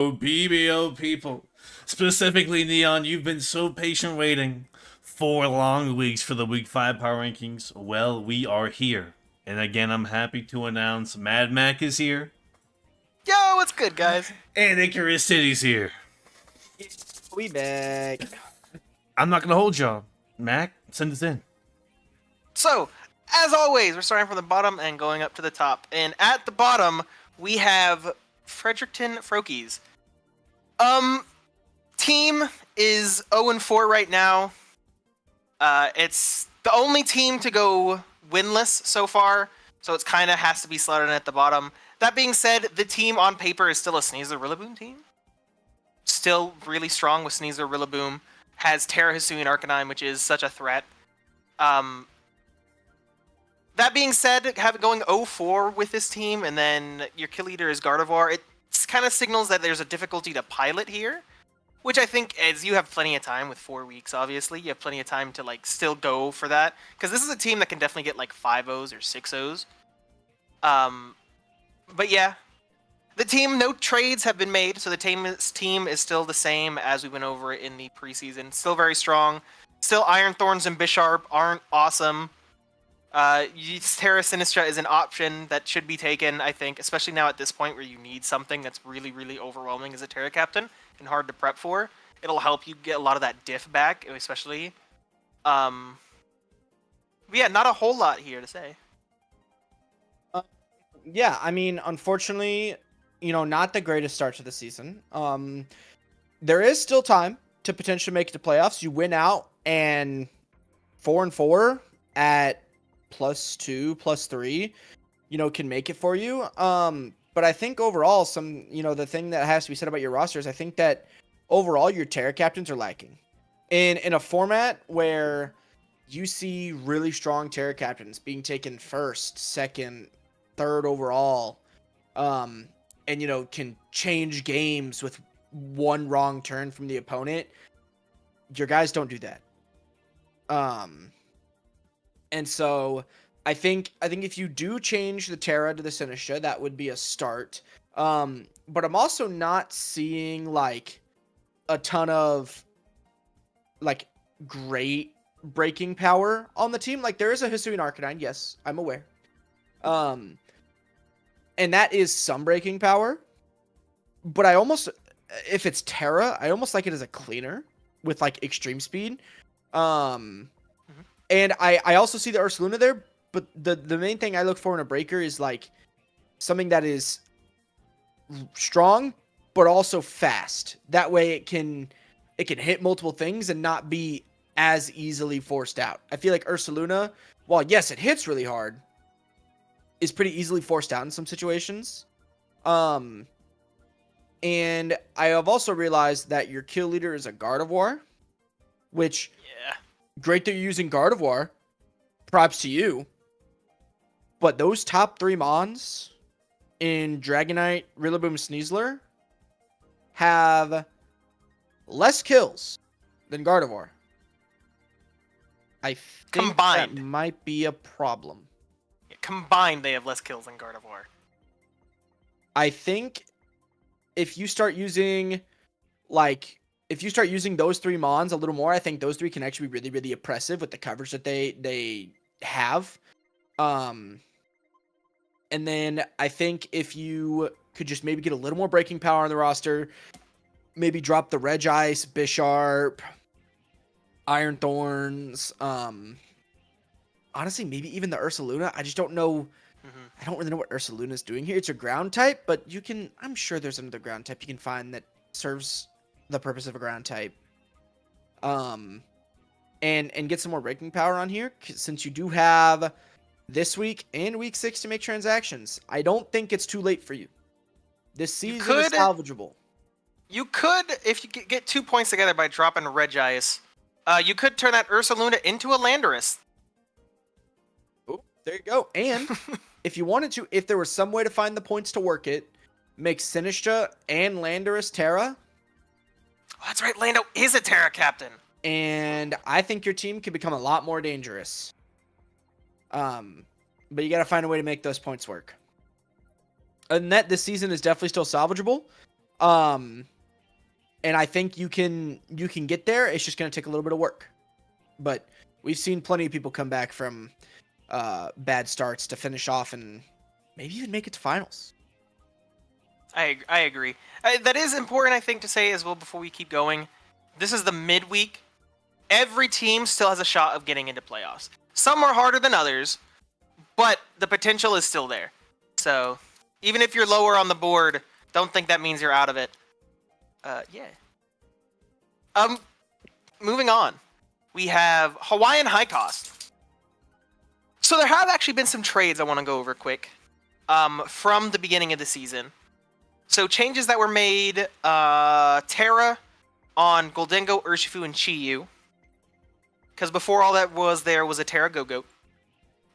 BBO people, specifically Neon, you've been so patient waiting 4 long weeks for the Week 5 Power Rankings. Well, we are here. And again, I'm happy to announce Mad Mac is here, Yo, what's good, guys? and Icarus City's here. We back. I'm not gonna hold y'all. Mac, send us in. So, as always, we're starting from the bottom and going up to the top. And at the bottom, we have Fredericton Froakies. Team is 0-4 right now. It's the only team to go winless so far, so it's kind of has to be slotted in at the bottom. That being said, the team on paper is still a Sneasler Rillaboom team. Still really strong with Sneasler Rillaboom. Has Terra Hisuian Arcanine, which is such a threat. That being said, going 0-4 with this team, and then your kill leader is Gardevoir, it kind of signals that there's a difficulty to pilot here, which I think as you have plenty of time with 4 weeks, obviously, you have plenty of time to like still go for that, because this is a team that can definitely get like 5-0s or 6-0s. But yeah, the team, no trades have been made, so the team is still the same as we went over in the preseason. Still very strong. Still, Iron Thorns and Bisharp aren't awesome. Terra Sinistra is an option that should be taken, I think, especially now at this point where you need something that's really, really overwhelming as a Terra Captain and hard to prep for. It'll help you get a lot of that diff back, especially. But yeah, not a whole lot here to say. Yeah, I mean, unfortunately, not the greatest start to the season. There is still time to potentially make it to playoffs. You win out and 4-4 at +2, +3, can make it for you. But I think overall, the thing that has to be said about your rosters, I think that overall your Terra captains are lacking. In a format where you see really strong Terra captains being taken first, second, third overall, and can change games with one wrong turn from the opponent, your guys don't do that. And so I think if you do change the Terra to the Sinistra, that would be a start. But I'm also not seeing like a ton of like great breaking power on the team. Like there is a Hisuian Arcanine, yes, I'm aware. And that is some breaking power. But I almost, if it's Terra, I almost like it as a cleaner with like extreme speed. And I also see the Ursaluna there, but the main thing I look for in a breaker is like something that is strong but also fast. That way it can hit multiple things and not be as easily forced out. I feel like Ursaluna, while yes, it hits really hard, is pretty easily forced out in some situations. And I have also realized that your kill leader is a Gardevoir, which great that you're using Gardevoir. Props to you. But those top 3 Mons in Dragonite, Rillaboom, Sneasler have less kills than Gardevoir. I think Combined. that might be a problem. Combined, they have less kills than Gardevoir. I think if you start using those 3 Mons a little more, I think those 3 can actually be really, really oppressive with the coverage that they have. And then I think if you could just maybe get a little more breaking power on the roster, maybe drop the Regice, Bisharp, Iron Thorns, honestly, maybe even the Ursaluna. I just don't know. I don't really know what Ursaluna is doing here. It's a ground type, but I'm sure there's another ground type you can find that serves the purpose of a ground type. And get some more breaking power on here, since you do have this week and week 6 to make transactions. I don't think it's too late for you. This season is salvageable. You could, if you get 2 points together by dropping Regice, you could turn that Ursaluna into a Landorus. Oh, there you go. And if you wanted to, if there was some way to find the points to work it, make Sinistra and Landorus Terra. Oh, that's right, Lando is a Terra captain. And I think your team could become a lot more dangerous. But you got to find a way to make those points work. And that this season is definitely still salvageable. And I think you can get there. It's just going to take a little bit of work. But we've seen plenty of people come back from bad starts to finish off and maybe even make it to finals. I agree. That is important, I think, to say as well before we keep going. This is the midweek. Every team still has a shot of getting into playoffs. Some are harder than others, but the potential is still there. So even if you're lower on the board, don't think that means you're out of it. Yeah. Moving on. We have Hawaiian High Cost. So there have actually been some trades I want to go over quick from the beginning of the season. So changes that were made, Terra on Gholdengo, Urshifu, and Chi-Yu. Because before all that was there was a Terra Go-Goat.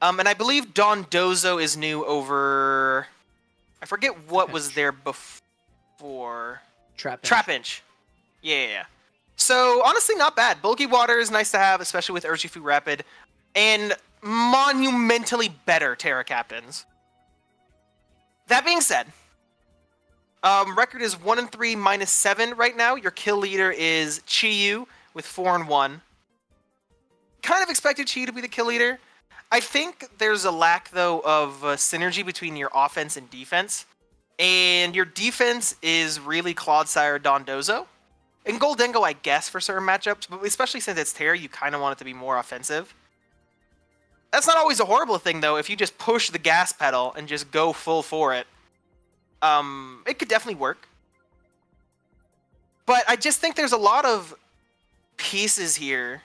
And I believe Dondozo is new over... I forget what was there before. Trapinch. Yeah. So, honestly, not bad. Bulky Water is nice to have, especially with Urshifu Rapid. And monumentally better Terra Captains. That being said, record is 1-3, -7 right now. Your kill leader is Chi-Yu with 4-1. Kind of expected Chi-Yu to be the kill leader. I think there's a lack, though, of synergy between your offense and defense. And your defense is really Clodsire Dondozo. And Gholdengo, I guess, for certain matchups, but especially since it's Terra, you kind of want it to be more offensive. That's not always a horrible thing, though, if you just push the gas pedal and just go full for it. It could definitely work. But I just think there's a lot of pieces here,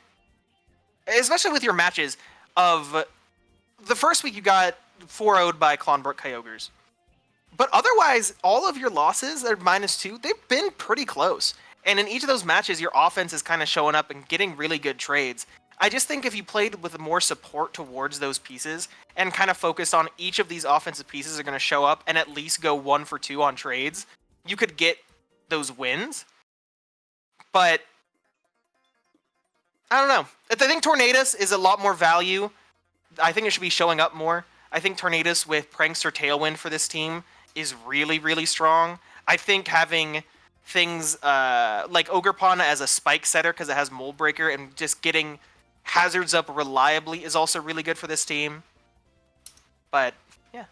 especially with your matches, of the first week you got 4-0'd by Clonbrook Kyogres. But otherwise, all of your losses that are -2, they've been pretty close. And in each of those matches, your offense is kind of showing up and getting really good trades. I just think if you played with more support towards those pieces and kind of focused on each of these offensive pieces are going to show up and at least go 1 for 2 on trades, you could get those wins. But I don't know. I think Tornadus is a lot more value. I think it should be showing up more. I think Tornadus with Prankster Tailwind for this team is really, really strong. I think having things like Orgerpon as a spike setter because it has Mold Breaker and just getting hazards up reliably is also really good for this team. But yeah.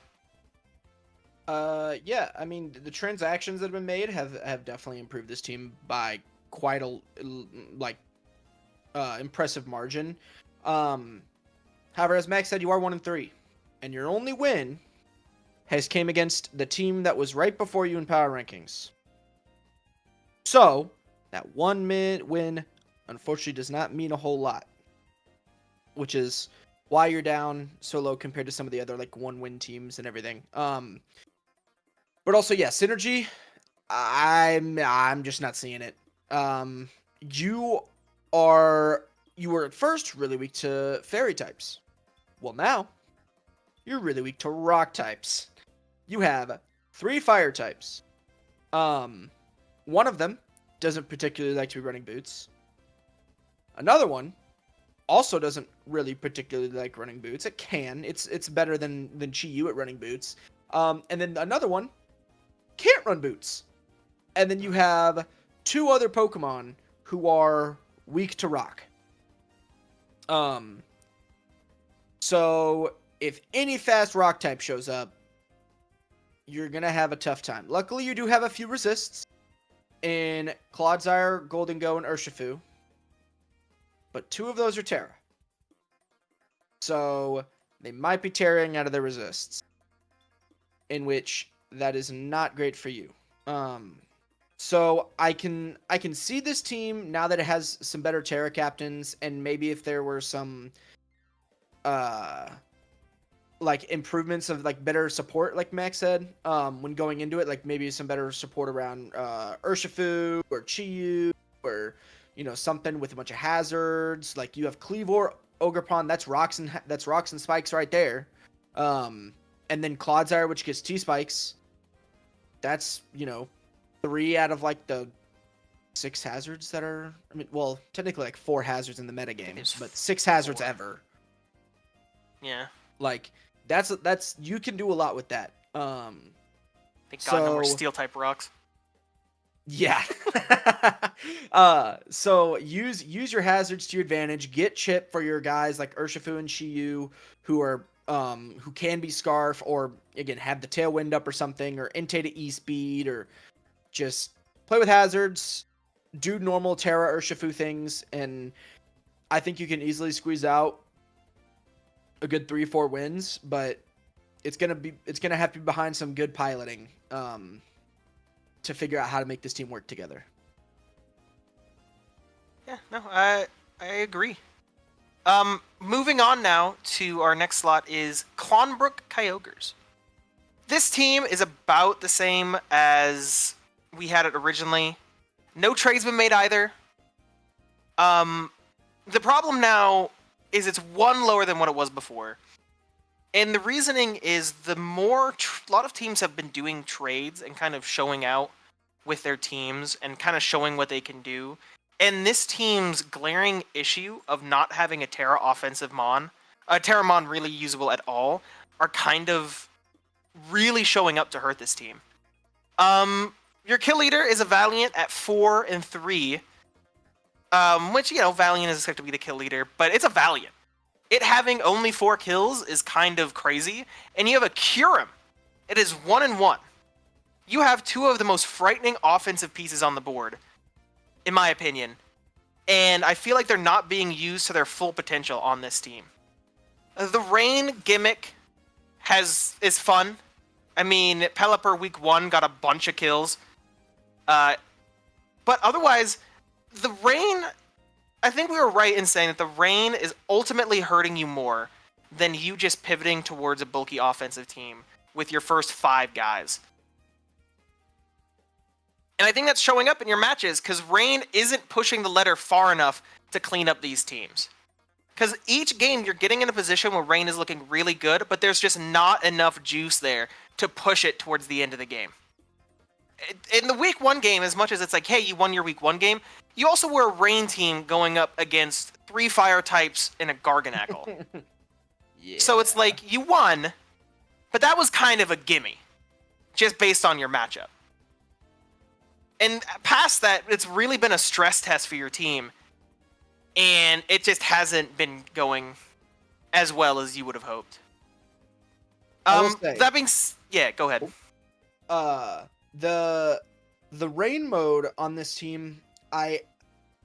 Yeah, I mean, the transactions that have been made have definitely improved this team by quite a impressive margin. However, as Max said, you are 1-3, and your only win has came against the team that was right before you in power rankings. So that one win, unfortunately, does not mean a whole lot, which is why you're down so low compared to some of the other like 1-win teams and everything. But also, yeah, synergy. I'm just not seeing it. You were at first really weak to fairy types. Well, now you're really weak to rock types. You have 3 fire types. One of them doesn't particularly like to be running boots. Another one also doesn't really particularly like running boots. It can. It's better than Chi-Yu at running boots. And then another one can't run boots. And then you have 2 other Pokemon who are weak to rock. So if any fast rock type shows up, you're gonna have a tough time. Luckily, you do have a few resists in Clodsire, Gholdengo, and Urshifu. But 2 of those are Terra. So they might be tearing out of their resists. In which that is not great for you. So I can see this team now that it has some better Terra captains, and maybe if there were some like improvements of like better support, like Max said, when going into it, like maybe some better support around Urshifu or Chi-Yu, or something with a bunch of hazards. Like you have Cleavor, Orgerpon, that's rocks and spikes right there. And then Clodsire, which gets T-spikes. That's 3 out of like the 6 hazards that are. I mean, well, technically like 4 hazards in the metagames, but 6 hazards 4. ever. Yeah. Like that's you can do a lot with that. Thank God no more steel type rocks. Yeah. So use your hazards to your advantage. Get chip for your guys like Urshifu and Shiyu who are who can be Scarf or again have the Tailwind up or something or Entei to E-Speed or just play with hazards, do normal Terra Urshifu things, and I think you can easily squeeze out a good 3-4 wins, but it's gonna have to be behind some good piloting to figure out how to make this team work together. Yeah, no, I agree. Moving on now to our next slot is Clonbrook Kyogres. This team is about the same as we had it originally. No trade's been made either. The problem now is it's one lower than what it was before. And the reasoning is the more a lot of teams have been doing trades and kind of showing out with their teams and kind of showing what they can do. And this team's glaring issue of not having a Terra offensive Mon, a Terra Mon really usable at all, are kind of really showing up to hurt this team. Your kill leader is a Valiant at 4 and 3, which, you know, Valiant is expected to be the kill leader, but it's a Valiant. It having only 4 kills is kind of crazy, and you have a Kyurem. It is 1 and 1. You have 2 of the most frightening offensive pieces on the board, in my opinion, and I feel like they're not being used to their full potential on this team. The Rain gimmick is fun. I mean, Pelipper week 1 got a bunch of kills, but otherwise, the Rain, I think we were right in saying that the Rain is ultimately hurting you more than you just pivoting towards a bulky offensive team with your first 5 guys. And I think that's showing up in your matches because Rain isn't pushing the ladder far enough to clean up these teams. Because each game you're getting in a position where Rain is looking really good, but there's just not enough juice there to push it towards the end of the game. In the week 1 game, as much as it's like, hey, you won your week 1 game, you also were a Rain team going up against 3 fire types and a Garganacl. Yeah. So it's like, you won, but that was kind of a gimme, just based on your matchup. And past that, it's really been a stress test for your team, and it just hasn't been going as well as you would have hoped. That being, yeah, go ahead. The Rain mode on this team, I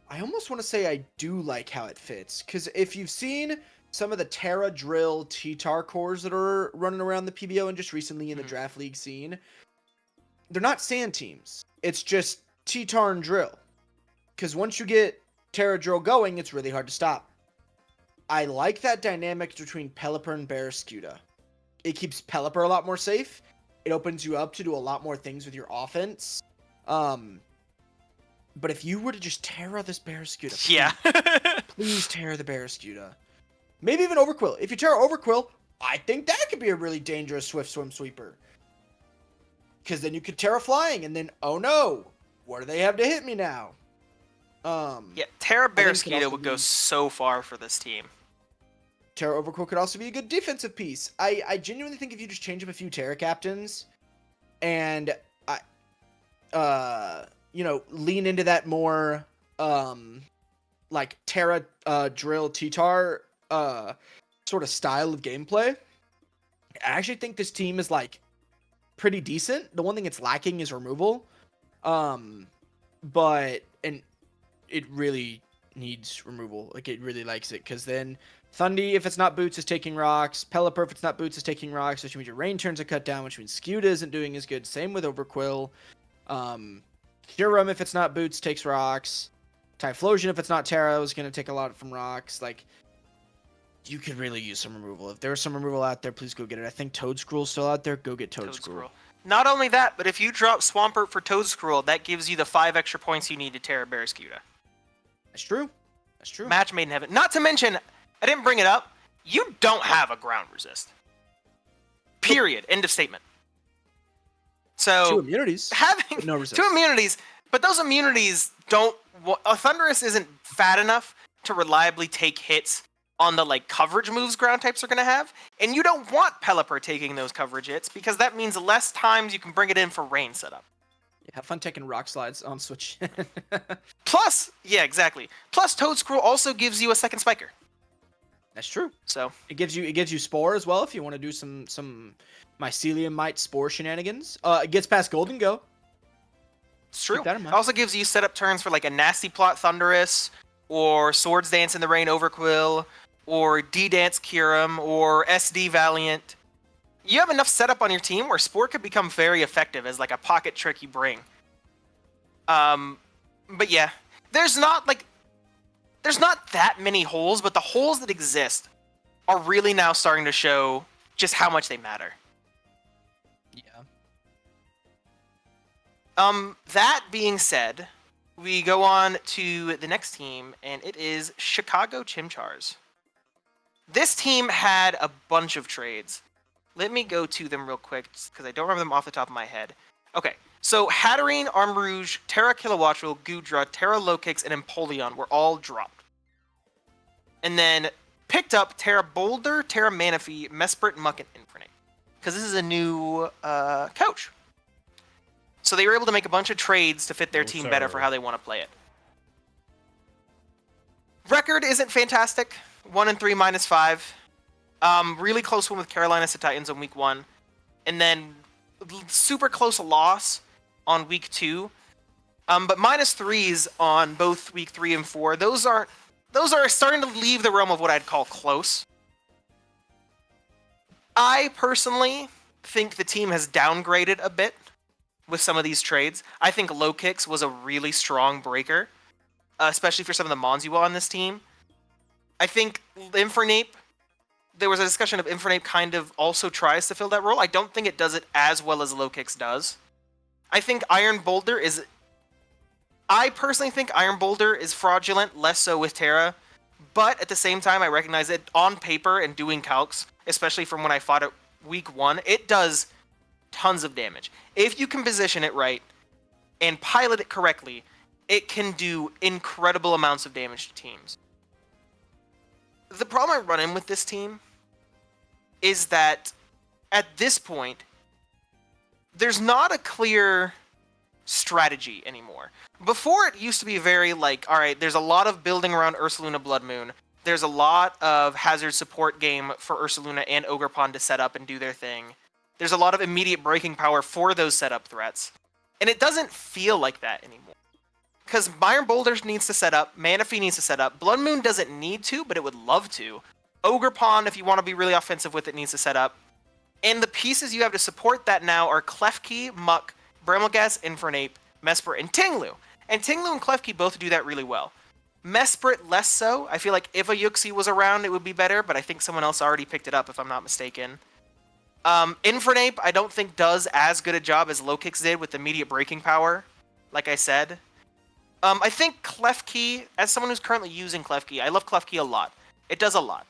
almost want to say I do like how it fits, because if you've seen some of the Terra Drill T-Tar cores that are running around the PBO and just recently in the Draft League scene, they're not sand teams. It's just T-Tar and Drill. Because once you get Terra Drill going, it's really hard to stop. I like that dynamic between Pelipper and Barraskewda. It keeps Pelipper a lot more safe. It opens you up to do a lot more things with your offense. But if you were to just Terra this Barraskewda, Yeah. please Terra the Barraskewda. Maybe even Overquill. If you Terra Overquill, I think that could be a really dangerous Swift Swim Sweeper. Because then you could Terra Flying, and then, oh no, what do they have to hit me now? Yeah, Terra Barraskewda would go so far for this team. Terra Overquill could also be a good defensive piece. I genuinely think if you just change up a few Terra captains, and lean into that more like Terra Drill T-Tar sort of style of gameplay, I actually think this team is like pretty decent. The one thing it's lacking is removal. But it really needs removal. Like, it really likes it, because then Thundy, if it's not Boots, is taking rocks. Pelipper, if it's not Boots, is taking rocks, which means your Rain turns are cut down, which means Skewda isn't doing as good. Same with Overquill. Kyurem, if it's not Boots, takes rocks. Typhlosion, if it's not Terra, is going to take a lot from rocks. Like, you could really use some removal. If there's some removal out there, please go get it. I think Toadscruel's still out there. Go get Toadscruel. Not only that, but if you drop Swampert for Toadscruel, that gives you the 5 extra points you need to Terra Barraskewda. That's true. That's true. Match made in heaven. Not to mention, I didn't bring it up, you don't have a ground resist. Period. End of statement. So 2 immunities. Having no resist. 2 immunities, but those immunities don't... A Thundurus isn't fat enough to reliably take hits on the coverage moves ground types are going to have, and you don't want Pelipper taking those coverage hits, because that means less times you can bring it in for Rain setup. Yeah. Have fun taking rock slides on Switch. Plus, yeah, exactly. Plus, Toadscroll also gives you a second spiker. That's true. So it gives you spore as well if you want to do some mycelium mite spore shenanigans. It gets past Golden Go. It's true. Keep that in It mind. also gives you setup turns for like a Nasty Plot Thunderous, or Swords Dance in the Rain Overquill, or D-Dance Kyurem, or SD Valiant. You have enough setup on your team where Spore could become very effective as like a pocket trick you bring. But yeah, there's not that many holes, but the holes that exist are really now starting to show just how much they matter. Yeah. That being said, we go on to the next team, and it is Chicago Chimchars. This team had a bunch of trades. Let me go to them real quick, because I don't remember them off the top of my head. Okay, so Hatterene, Armarouge, Terra Kilowattrel, Goodra, Terra Lokix, and Empoleon were all dropped. And then picked up Terra Boulder, Terra Manaphy, Mesprit, Muck, and Infernape. Because this is a new coach. So they were able to make a bunch of trades to fit their team better for how they want to play it. Record isn't fantastic. 1-3, -5. Really close one with Carolina Cetitans on week 1. And then super close loss on week 2. But -3s on both week 3 and 4. Those are starting to leave the realm of what I'd call close. I personally think the team has downgraded a bit with some of these trades. I think Lokix was a really strong breaker, especially for some of the Mons you on this team. I think Infernape, there was a discussion of Infernape kind of also tries to fill that role. I don't think it does it as well as Lokix does. I personally think Iron Boulder is fraudulent, less so with Terra. But at the same time, I recognize it on paper and doing calcs, especially from when I fought it week 1, it does tons of damage. If you can position it right and pilot it correctly, it can do incredible amounts of damage to teams. The problem I run in with this team is that at this point, there's not a clear strategy anymore. Before, it used to be very like, all right, there's a lot of building around Ursaluna Bloodmoon. There's a lot of hazard support game for Ursaluna and Orgerpon to set up and do their thing. There's a lot of immediate breaking power for those setup threats. And it doesn't feel like that anymore. Because Iron Boulder needs to set up, Manaphy needs to set up, Bloodmoon doesn't need to, but it would love to. Orgerpon, if you want to be really offensive with it, needs to set up. And the pieces you have to support that now are Klefki, Muck, Brammelgas, Infernape, Mesprit, and Tinglu. And Tinglu and Klefki both do that really well. Mesprit less so. I feel like if a Yuxi was around, it would be better, but I think someone else already picked it up, if I'm not mistaken. Infernape, I don't think does as good a job as Lokix did with immediate breaking power, like I said. I think Klefki, as someone who's currently using Klefki, I love Klefki a lot. It does a lot.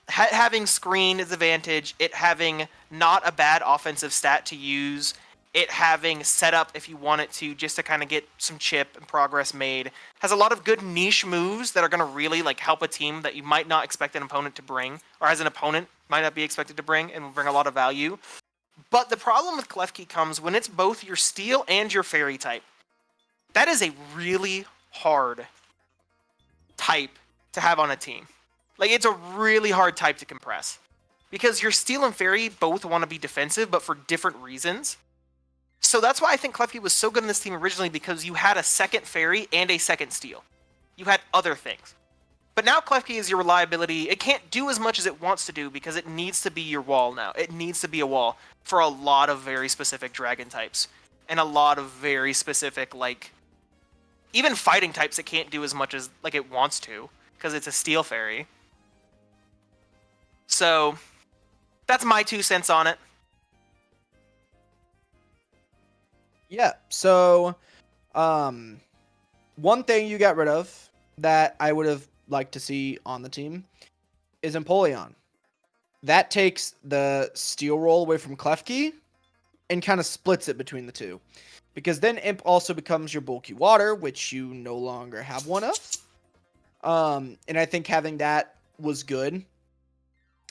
Having screen is advantage, it having not a bad offensive stat to use, it having setup if you want it to, just to kind of get some chip and progress made, has a lot of good niche moves that are going to really like help a team that you might not expect an opponent to bring, or as an opponent might not be expected to bring, and will bring a lot of value. But the problem with Klefki comes when it's both your steel and your fairy type. That is a really hard type to have on a team. Like, it's a really hard type to compress. Because your steel and fairy both want to be defensive, but for different reasons. So that's why I think Klefki was so good in this team originally, because you had a second fairy and a second steel. You had other things. But now Klefki is your reliability. It can't do as much as it wants to do because it needs to be your wall now. It needs to be a wall for a lot of very specific dragon types. And a lot of very specific, like, even fighting types it can't do as much as like it wants to, because it's a steel fairy. So that's my 2 cents on it. Yeah, so one thing you got rid of that I would have liked to see on the team is Empoleon. That takes the steel roll away from Klefki and kind of splits it between the two. Because then Imp also becomes your bulky water, which you no longer have one of. And I think having that was good.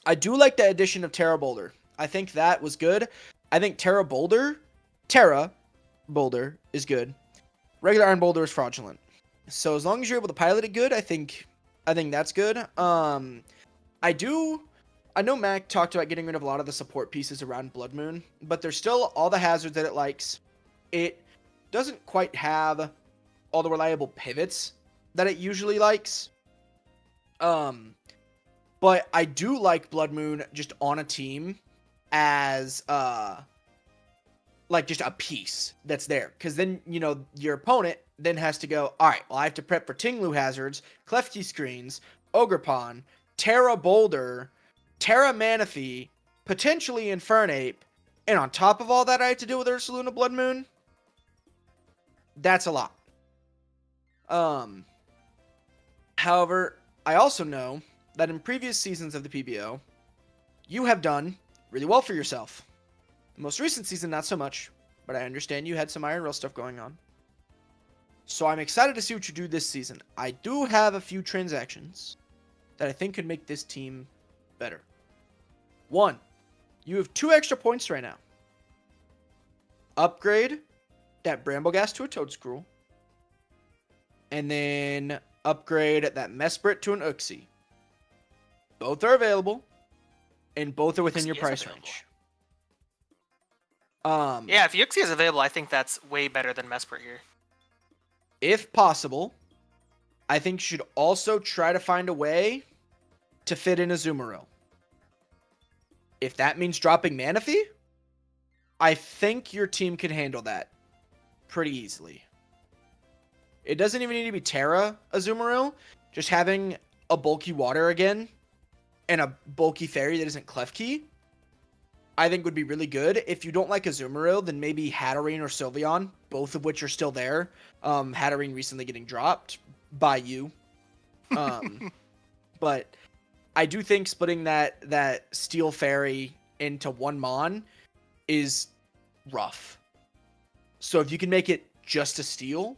I do like the addition of Terra Boulder. I think that was good. I think Terra Boulder is good. Regular Iron Boulder is fraudulent. So as long as you're able to pilot it good, I think that's good. I know Mac talked about getting rid of a lot of the support pieces around Bloodmoon, but there's still all the hazards that it likes. It doesn't quite have all the reliable pivots that it usually likes. But I do like Bloodmoon just on a team as like just a piece that's there, because then your opponent then has to go, all right, well I have to prep for Tinglu hazards, Klefki screens, Orgerpon, Terra Boulder, Terra Manaphy, potentially Infernape, and on top of all that I have to deal with Ursaluna Bloodmoon. That's a lot. However, I also know that in previous seasons of the PBO, you have done really well for yourself. The most recent season, not so much, but I understand you had some Iron Rail stuff going on. So I'm excited to see what you do this season. I do have a few transactions that I think could make this team better. 1, you have 2 extra points right now. Upgrade that Brambleghast to a Toedscruel, and then upgrade that Mesprit to an Uxie. Both are available, and both are within your price range. Yeah, if Uxie is available, I think that's way better than Mesprit here. If possible, I think you should also try to find a way to fit in a Azumarill. If that means dropping Manaphy, I think your team can handle that pretty easily. It doesn't even need to be Terra Azumarill. Just having a bulky water again and a bulky fairy that isn't Klefki, I think would be really good. If you don't like Azumarill, then maybe Hatterene or Sylveon, both of which are still there. Hatterene recently getting dropped by you. But I do think splitting that Steel Fairy into one Mon is rough. So if you can make it just a Steel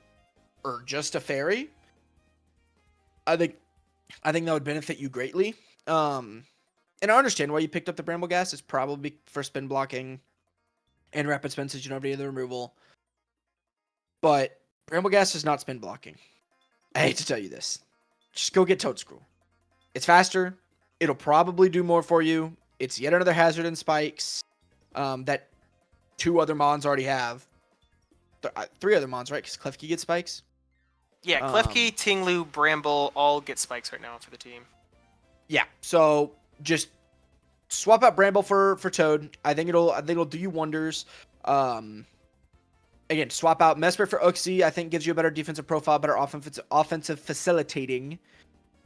or just a Fairy, I think that would benefit you greatly. And I understand why you picked up the Brambleghast. It's probably for spin blocking and rapid spin since you don't have any other removal. But Brambleghast is not spin blocking. I hate to tell you this. Just go get Toedscruel. It's faster. It'll probably do more for you. It's yet another hazard in spikes that 2 other Mons already have. 3 other Mons, right? Because Klefki gets spikes. Yeah, Klefki, Tinglu, Bramble all get spikes right now for the team. Yeah, so just swap out Bramble for Toad. I think it'll do you wonders. Again, swap out Mesprit for Uxie. I think gives you a better defensive profile, better offensive facilitating.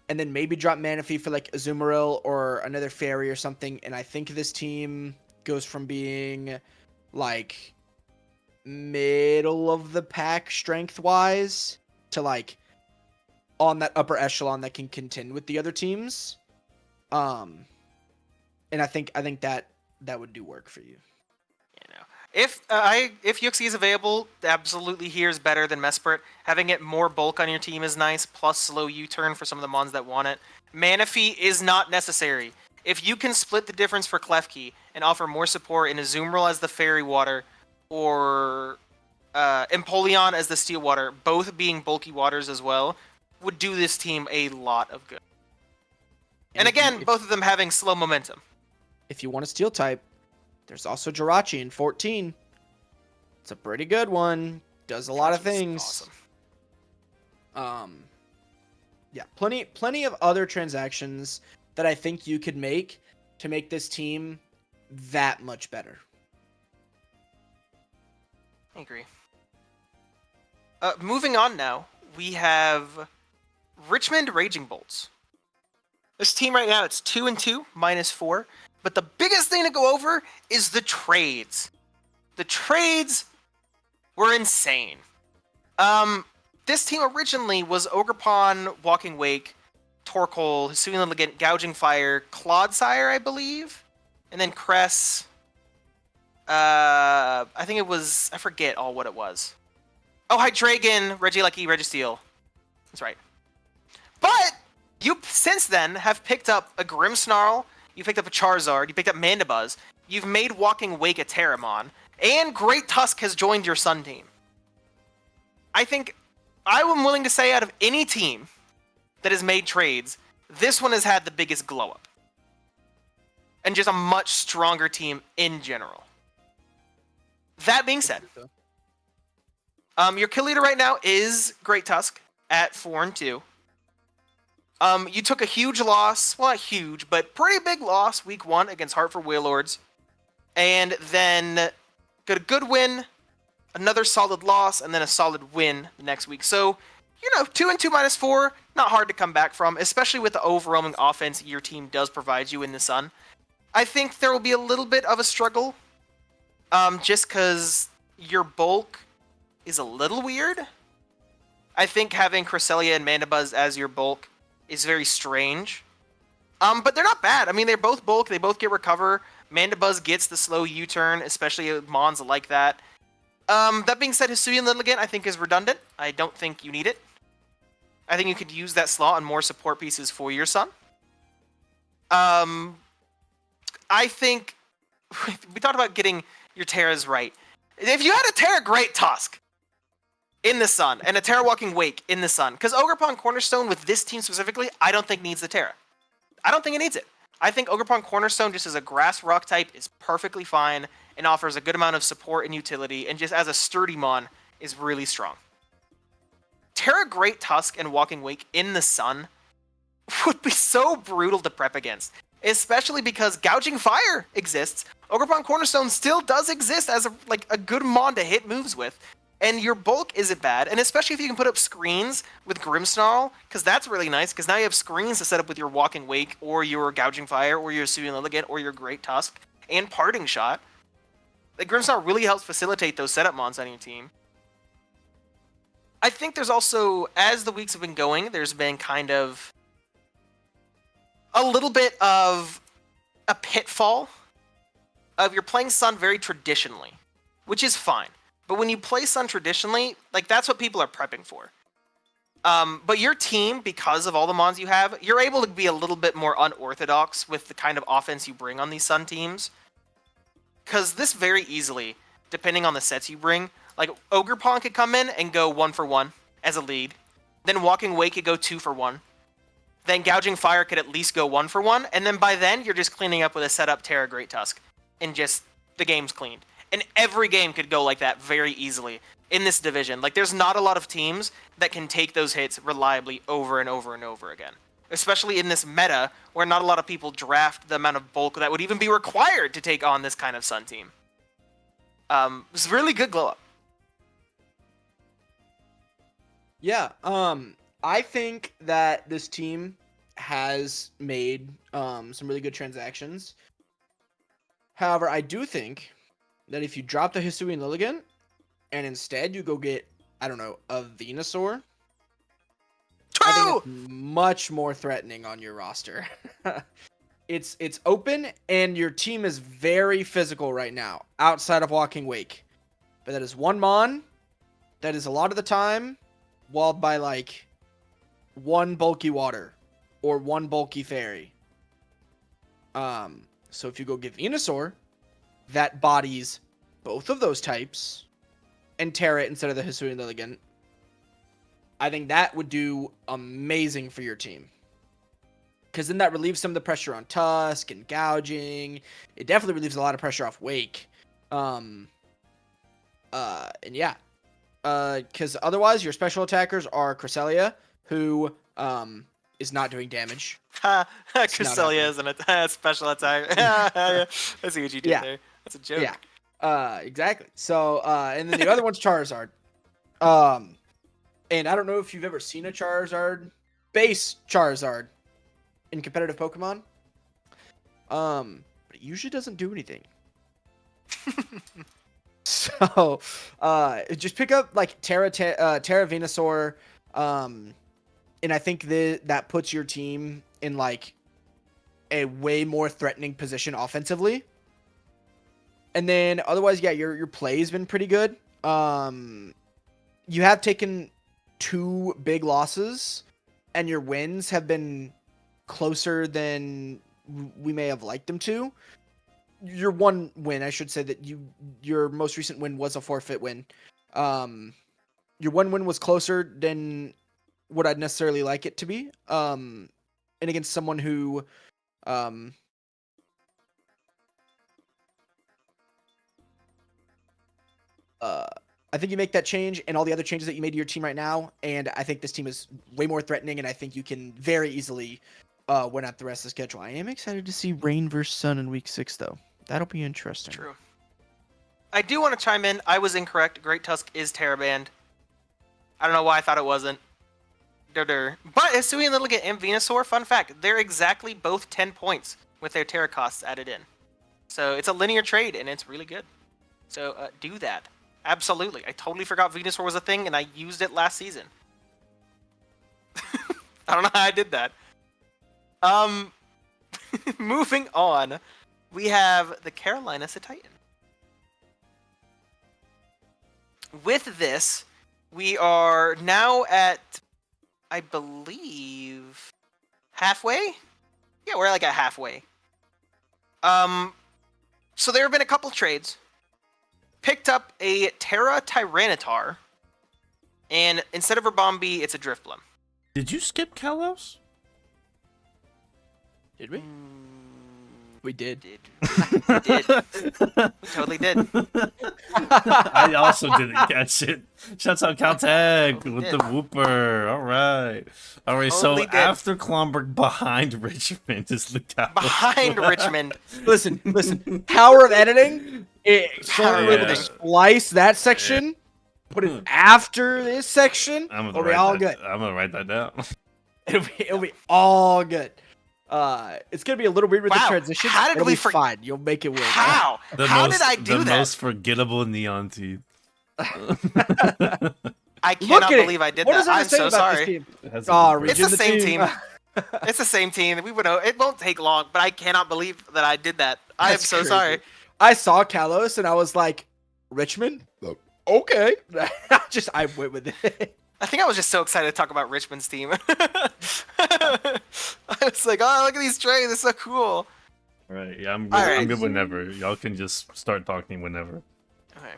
And then maybe drop Manaphy for like Azumarill or another Fairy or something. And I think this team goes from being like middle of the pack strength-wise to like on that upper echelon that can contend with the other teams. And I think that would do work for you. If Uxie is available, absolutely here is better than Mesprit. Having it more bulk on your team is nice, plus slow U-turn for some of the Mons that want it. Manaphy is not necessary. If you can split the difference for Klefki and offer more support in Azumarill as the Fairy Water or Empoleon as the Steel Water, both being bulky waters as well, would do this team a lot of good. And again, both of them having slow momentum. If you want a Steel type, there's also Jirachi in 14. It's a pretty good one. Does a lot of things. Awesome. Yeah, plenty of other transactions that I think you could make to make this team that much better. I agree. Moving on now, we have Richmond Ragingbolts. This team right now, it's 2-2, -4. But the biggest thing to go over is the trades. The trades were insane. This team originally was Orgerpon, Walking Wake, Torkoal, Hisuian Gouging Fire, Quagsire, I believe, and then Cress. I think it was, I forget all what it was. Oh, Hydreigon, Regieleki, Registeel. That's right. But you since then have picked up a Grimmsnarl. You picked up a Charizard, you picked up Mandibuzz, you've made Walking Wake a Terramon, and Great Tusk has joined your Sun team. I think I am willing to say out of any team that has made trades, this one has had the biggest glow up. And just a much stronger team in general. That being said, your kill leader right now is Great Tusk at 4-2. You took a huge loss, well not huge, but pretty big loss week 1 against Hartford Wailords. And then got a good win, another solid loss, and then a solid win the next week. So, 2-2 minus 4, not hard to come back from, especially with the overwhelming offense your team does provide you in the Sun. I think there will be a little bit of a struggle, just because your bulk is a little weird. I think having Cresselia and Mandibuzz as your bulk is very strange. But they're not bad. I mean, they're both bulk. They both get recover. Mandibuzz gets the slow U-turn, especially Mons like that. That being said, Hisuian Lilligant I think is redundant. I don't think you need it. I think you could use that slot on more support pieces for your Sun. I think we talked about getting your Terras right. If you had a Terra Great Tusk in the Sun and a Terra Walking Wake in the Sun, because Orgerpon Cornerstone with this team specifically, I don't think needs the Terra. I don't think it needs it. I think Orgerpon Cornerstone just as a grass rock type is perfectly fine and offers a good amount of support and utility, and just as a sturdy mon is really strong. Terra Great Tusk and Walking Wake in the Sun would be so brutal to prep against. Especially because Gouging Fire exists. Orgerpon Cornerstone still does exist as a good mon to hit moves with. And your bulk isn't bad. And especially if you can put up screens with Grimmsnarl, because that's really nice, because now you have screens to set up with your Walking Wake, or your Gouging Fire, or your Hisuian Lilligant, or your Great Tusk, and Parting Shot. Like, Grimmsnarl really helps facilitate those setup mons on your team. I think there's also, as the weeks have been going, there's been kind of a little bit of a pitfall of you're playing Sun very traditionally, which is fine. But when you play Sun traditionally, that's what people are prepping for. But your team, because of all the mons you have, you're able to be a little bit more unorthodox with the kind of offense you bring on these Sun teams. Because this very easily, depending on the sets you bring, Orgerpon could come in and go 1-for-1 as a lead. Then Walking Wake could go 2-for-1. Then Gouging Fire could at least go 1-for-1, and then by then, you're just cleaning up with a setup Terra Great Tusk, and just, the game's cleaned. And every game could go like that very easily in this division. There's not a lot of teams that can take those hits reliably over and over and over again. Especially in this meta, where not a lot of people draft the amount of bulk that would even be required to take on this kind of Sun team. It's really good glow up. Yeah, I think that this team has made some really good transactions. However, I do think that if you drop the Hisuian Lilligant and instead you go get, I don't know, a Venusaur, I think it's much more threatening on your roster. It's open, and your team is very physical right now, outside of Walking Wake. But that is one mon that is a lot of the time walled by one bulky water or one bulky fairy. So if you go get Venusaur, that bodies both of those types and tear it instead of the Hisuian Lilligant, I think that would do amazing for your team. Because then that relieves some of the pressure on Tusk and gouging. It definitely relieves a lot of pressure off Wake. And yeah. Because otherwise, your special attackers are Cresselia, who is not doing damage. Cresselia isn't a special attacker. I see what you did there. That's a joke. Yeah. Exactly. So, and then the other one's Charizard. And I don't know if you've ever seen a Charizard, base Charizard, in competitive Pokemon. But it usually doesn't do anything. So, just pick up Terra Venusaur, and I think that puts your team in a way more threatening position offensively. And then otherwise, yeah, your play's been pretty good. You have taken 2 big losses, and your wins have been closer than we may have liked them to. Your one win, I should say that your most recent win was a forfeit win. Your your one win was closer than what I'd necessarily like it to be. And against someone who, I think you make that change and all the other changes that you made to your team right now, and I think this team is way more threatening, and I think you can very easily win out the rest of the schedule. I am excited to see Rain versus Sun in Week 6, though. That'll be interesting. True. I do want to chime in. I was incorrect. Great Tusk is Terraband. I don't know why I thought it wasn't. But Hisuian Littlegate and Venusaur, fun fact, they're exactly both 10 points with their Terra costs added in. So it's a linear trade, and it's really good. So do that. Absolutely. I totally forgot Venusaur was a thing, and I used it last season. I don't know how I did that. Moving on, we have the Carolina Cetitan. With this, we are now at, I believe, halfway? Yeah, we're like at halfway. So there have been a couple trades. Picked up a Terra Tyranitar, and instead of Ribombee, it's a Drifblim. Did you skip Kalos? Did we? We did. We did. We totally did. I also didn't catch it. Shouts out Caltech Totally with did. the whooper. All right. Totally So did. after Clonbrook, behind Richmond is the Kalos. Behind Richmond. Listen. Power of editing. Sorry, Yeah. able to splice that section. Put it after this section. It'll be all good. I'm gonna write that down. It'll be all good. It's gonna be a little weird with Wow, the transition. how did It'll we be for- fine. You'll make it work. How? How did I do the that? most forgettable neon teeth. I Look cannot at it. believe I did What that. does that I'm say so about this sorry. team? It has Oh, a- It's Region the same team. It's the same team. We would know. It won't take long, but I cannot believe that I did that. I am That's so crazy. sorry. I saw Kalos and I was like, Richmond? Okay. I went with it. I think I was just so excited to talk about Richmond's team. I was like, oh, look at these trades. It's so cool. All right, yeah, I'm good. All right. I'm good whenever. Y'all can just start talking whenever. Okay.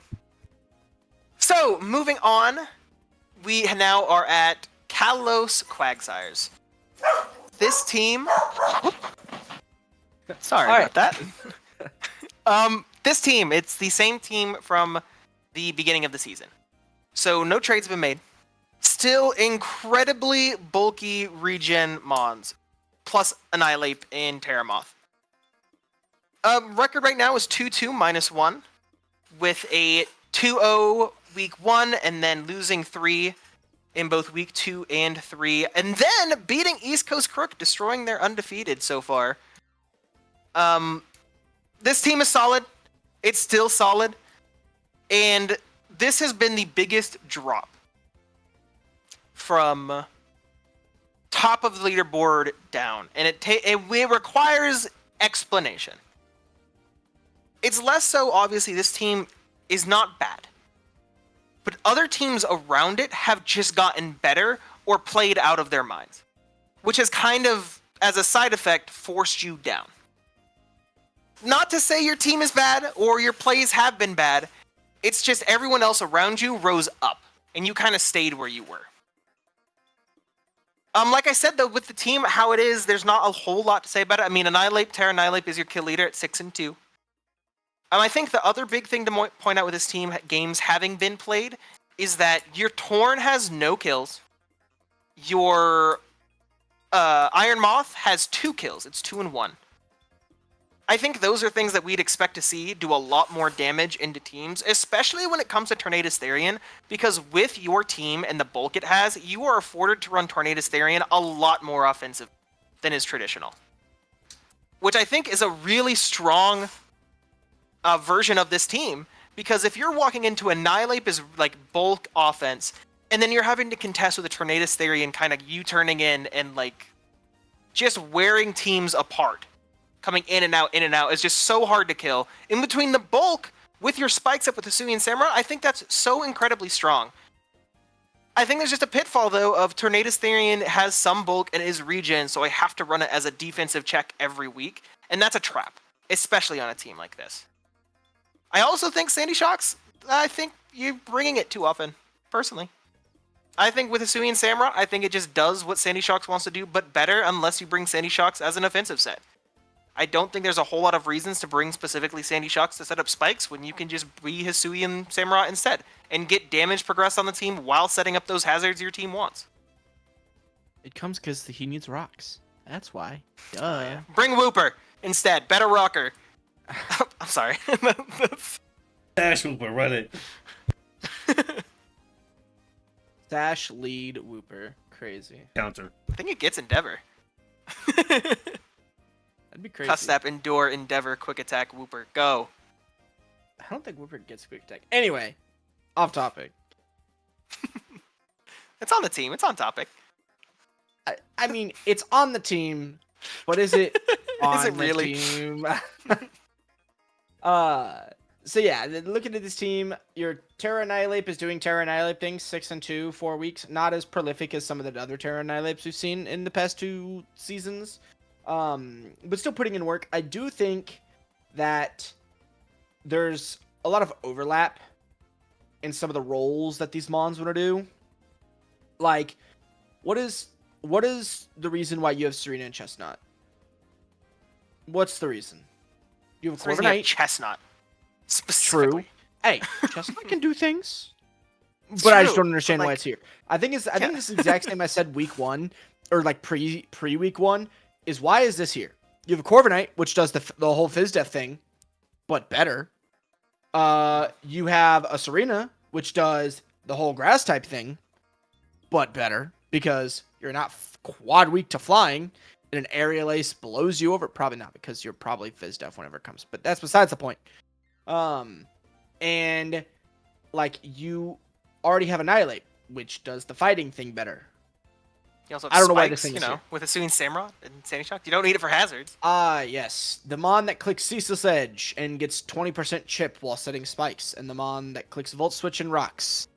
So, moving on, we now are at Kalos Quagsires. This team... Sorry All about that. This team, it's the same team from the beginning of the season. So, no trades have been made. Still incredibly bulky regen Mons, plus Annihilate and Terramoth. Record right now is 2-2 -1, with a 2-0 week 1, and then losing 3 in both week 2 and 3, and then beating East Coast Crook, destroying their undefeated so far. This team is solid. It's still solid, and this has been the biggest drop from top of the leaderboard down, and it requires explanation. It's less so, obviously, this team is not bad, but other teams around it have just gotten better or played out of their minds, which has kind of, as a side effect, forced you down. Not to say your team is bad or your plays have been bad, it's just everyone else around you rose up, and you kind of stayed where you were. Like I said, though, with the team, how it is, there's not a whole lot to say about it. I mean, Terra Annihilate is your kill leader at 6-2. I think the other big thing to point out with this team, games having been played, is that your Torn has no kills. Your Iron Moth has 2 kills. It's 2-1. I think those are things that we'd expect to see do a lot more damage into teams, especially when it comes to Tornadus Therian, because with your team and the bulk it has, you are afforded to run Tornadus Therian a lot more offensive than is traditional. Which I think is a really strong version of this team, because if you're walking into Annihilate as like bulk offense, and then you're having to contest with a Tornadus Therian kind of U-turning in and like just wearing teams apart, coming in and out, is just so hard to kill. In between the bulk, with your spikes up with the Hisuian Samurai, I think that's so incredibly strong. I think there's just a pitfall, though, of Tornadus Therian has some bulk and is regen, so I have to run it as a defensive check every week, and that's a trap, especially on a team like this. I also think Sandy Shocks, I think you're bringing it too often, personally. I think with Hisui and Samurott, I think it just does what Sandy Shocks wants to do, but better unless you bring Sandy Shocks as an offensive set. I don't think there's a whole lot of reasons to bring specifically Sandy Shocks to set up spikes when you can just be Hisui and Samurott instead and get damage progressed on the team while setting up those hazards your team wants. It comes because he needs rocks. That's why. Duh. Bring Wooper instead. Better rocker. I'm sorry. Dash Wooper, run it. Dash lead Wooper. Crazy. Counter. I think it gets Endeavor. That'd be crazy. Cuss Step, Endure, Endeavor, Quick Attack, Wooper. Go. I don't think Wooper gets quick attack. Anyway, off topic. It's on the team. It's on topic. I mean, it's on the team, but is it on Is it really? the team? So yeah, looking at this team, your Terra Annihilate is doing Terra Annihilate things, 6 and 2, 4 weeks. Not as prolific as some of the other Terra Annihilapes we've seen in the past 2 seasons. But still putting in work. I do think that there's a lot of overlap in some of the roles that these Mons want to do. Like, what is the reason why you have Serena and Chestnut? What's the reason? You have a Reason you have Corviknight. Chestnut. Specifically. True. Hey, Chestnut can do things. But I just True, don't understand but, why like, it's here. I think this is the exact same I said week 1 or like pre week 1 is why is this here? You have a Corviknight, which does the whole Fizz Death thing, but better. You have a Serena, which does the whole Grass type thing, but better because you're not quad weak to flying, and an Aerial Ace blows you over. Probably not because you're probably Fizz Death whenever it comes, but that's besides the point. And like you already have Annihilate, which does the fighting thing better. You also have I don't know why spikes, this thing you is know, here. with Hisui and Samurott and Sandy Shock. You don't need it for hazards. Yes. The Mon that clicks Ceaseless Edge and gets 20% chip while setting spikes, and the Mon that clicks Volt Switch and rocks.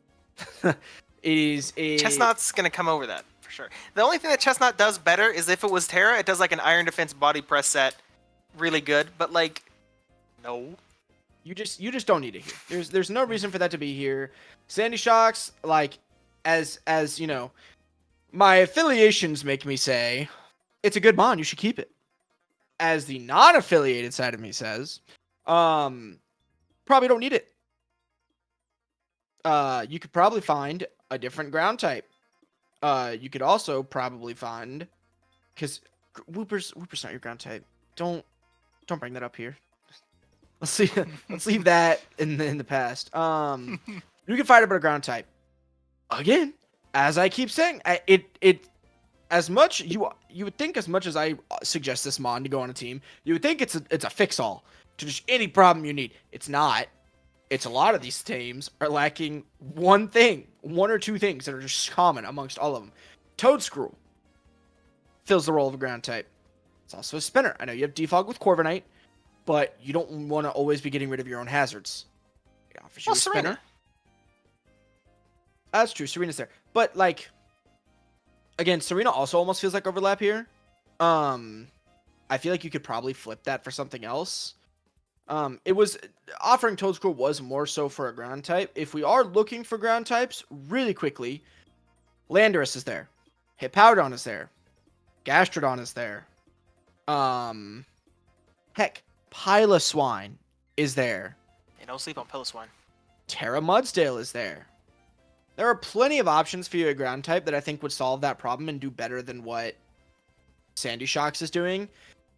is a Chestnut's gonna come over that for sure. The only thing that Chestnut does better is if it was Terra, it does like an Iron Defense body press set, really good. But like, no. You just don't need it here. There's no reason for that to be here. Sandy Shocks, like, as you know, my affiliations make me say, it's a good Mon, you should keep it. As the non-affiliated side of me says, probably don't need it. You could probably find a different ground type. You could also probably find, because Wooper's not your ground type. Don't bring that up here. Let's leave that in the past. You can find a better ground type. Again, as I keep saying, it as much you would think as much as I suggest this Mon to go on a team, you would think it's a fix-all to just any problem you need. It's not. It's a lot of these teams are lacking one or two things that are just common amongst all of them. Toadscrew fills the role of a ground type. It's also a spinner. I know you have Defog with Corviknight, but you don't want to always be getting rid of your own hazards. It offers you a Serena. spinner. That's true. Serena's there. But, like, again, Serena also almost feels like overlap here. I feel like you could probably flip that for something else. It was offering Toadscrew was more so for a ground type. If we are looking for ground types, really quickly, Landorus is there. Hippowdon is there. Gastrodon is there. Heck, Piloswine is there. Hey, don't sleep on Piloswine. Terra Mudsdale is there. There are plenty of options for you at ground type that I think would solve that problem and do better than what Sandy Shocks is doing.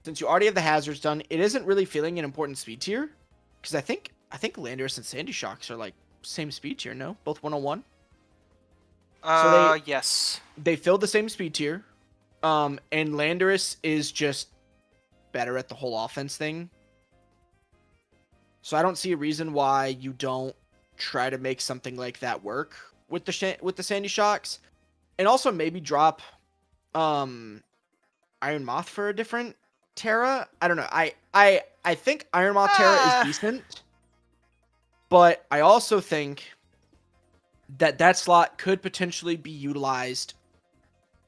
Since you already have the hazards done, it isn't really feeling an important speed tier. Because I think Landorus and Sandy Shocks are like same speed tier, no? Both 101? Yes. They fill the same speed tier. And Landorus is just better at the whole offense thing. So I don't see a reason why you don't try to make something like that work with the Sandy Shocks. And also maybe drop Iron Moth for a different Terra. I don't know. I think Iron Moth Terra is decent. But I also think that slot could potentially be utilized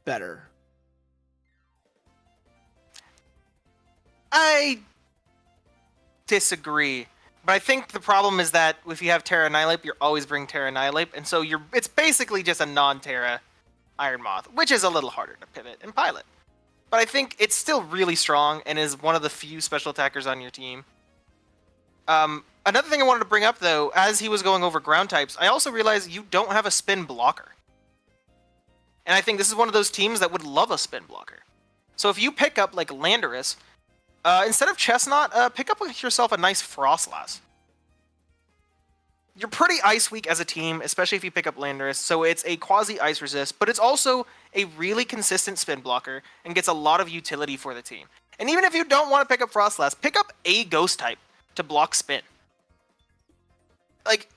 better. I disagree But I think the problem is that if you have Terra Annihilape, you're always bringing Terra Annihilape, and so it's basically just a non-Terra Iron Moth, which is a little harder to pivot and pilot. But I think it's still really strong and is one of the few special attackers on your team. Another thing I wanted to bring up, though, as he was going over ground types, I also realized you don't have a spin blocker. And I think this is one of those teams that would love a spin blocker. So if you pick up, like, Landorus, instead of Chestnut, pick up yourself a nice Frostlass. You're pretty ice weak as a team, especially if you pick up Landorus, so it's a quasi-ice resist, but it's also a really consistent spin blocker and gets a lot of utility for the team. And even if you don't want to pick up Frostlass, pick up a ghost type to block spin. Like,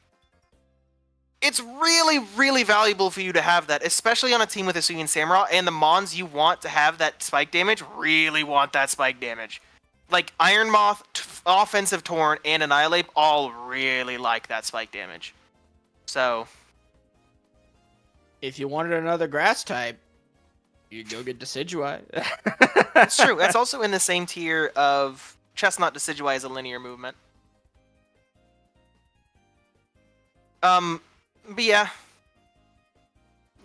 it's really, really valuable for you to have that, especially on a team with a Hisuian Samurott, and the Mons you want to have that spike damage really want that spike damage. Like, Iron Moth, Offensive Torn, and Annihilape all really like that spike damage. So, if you wanted another grass type, you'd go get Decidueye. it's true. That's also in the same tier of Chestnut Decidueye as a linear movement. But yeah.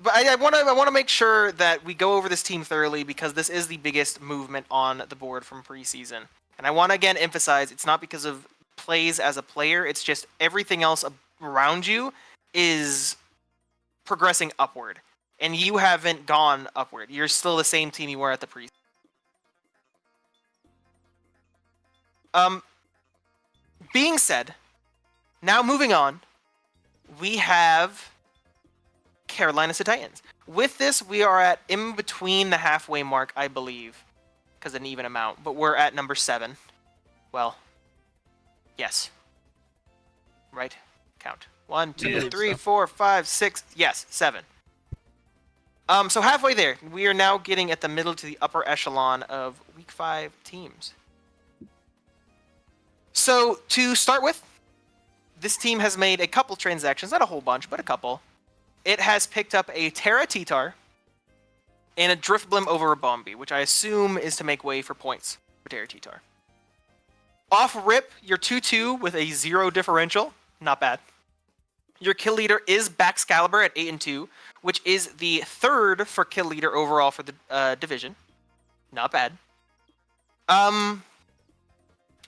But I want to make sure that we go over this team thoroughly because this is the biggest movement on the board from preseason. And I want to again emphasize it's not because of plays as a player, it's just everything else around you is progressing upward. And you haven't gone upward. You're still the same team you were at the preseason. Being said, now moving on, we have Carolina Cetitans. With this, we are at in between the halfway mark, I believe, because an even amount, but we're at number 7. Well, yes. Right? Count. 1, 2, 3, 4, 5, 6. Yes, 7. So halfway there, we are now getting at the middle to the upper echelon of Week 5 teams. So, to start with, this team has made a couple transactions, not a whole bunch, but a couple. It has picked up a Terra Titar and a Driftblim over a Bombi, which I assume is to make way for points for Terra Titar. Off rip, your 2-2 with a 0 differential. Not bad. Your kill leader is Baxcalibur at 8-2, which is the 3rd for kill leader overall for the division. Not bad.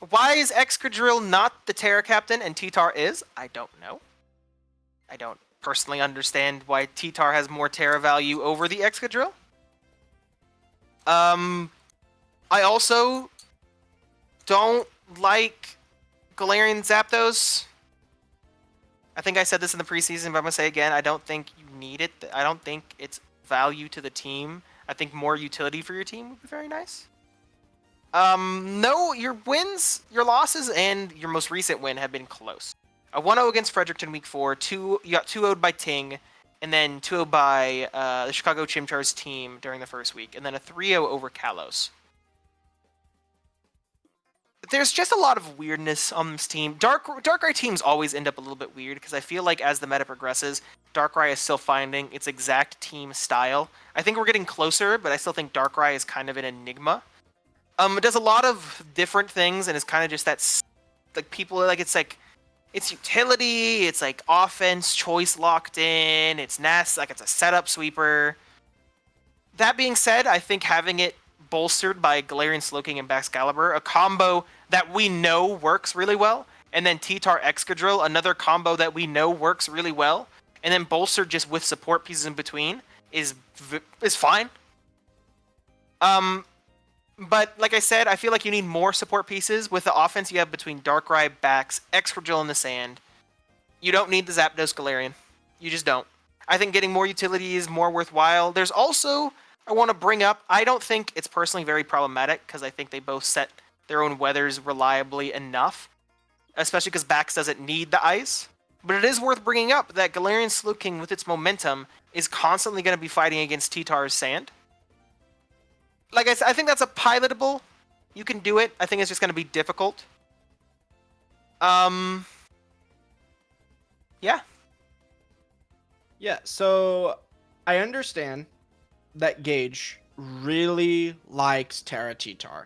Why is Excadrill not the Terra Captain and Titar is? I don't know. I don't personally understand why Titar has more Terra value over the Excadrill. I also don't like Galarian Zapdos. I think I said this in the preseason, but I'm going to say again, I don't think you need it. I don't think it's value to the team. I think more utility for your team would be very nice. No, your wins, your losses, and your most recent win have been close. A 1-0 against Fredericton Week 4, you got 2-0'd by Ting, and then 2-0 by the Chicago Chimchars team during the first week, and then a 3-0 over Kalos. There's just a lot of weirdness on this team. Darkrai teams always end up a little bit weird, because I feel like as the meta progresses, Darkrai is still finding its exact team style. I think we're getting closer, but I still think Darkrai is kind of an enigma. It does a lot of different things, and it's kind of just that, like, people, like, it's utility, it's, like, offense, choice locked in, it's Nest, like, it's a setup sweeper. That being said, I think having it bolstered by Galarian Slowking and Baxcalibur, a combo that we know works really well, and then Titar Excadrill, another combo that we know works really well, and then bolstered just with support pieces in between, is fine. But, like I said, I feel like you need more support pieces. With the offense you have between Darkrai, Bax, Excadrill in the sand, you don't need the Zapdos Galarian. You just don't. I think getting more utility is more worthwhile. There's also, I want to bring up, I don't think it's personally very problematic, because I think they both set their own weathers reliably enough, especially because Bax doesn't need the ice. But it is worth bringing up that Galarian Slowking, with its momentum, is constantly going to be fighting against Titar's sand. Like I said, I think that's a pilotable. You can do it. I think it's just going to be difficult. Yeah. Yeah, so I understand that Gage really likes Terra Titar.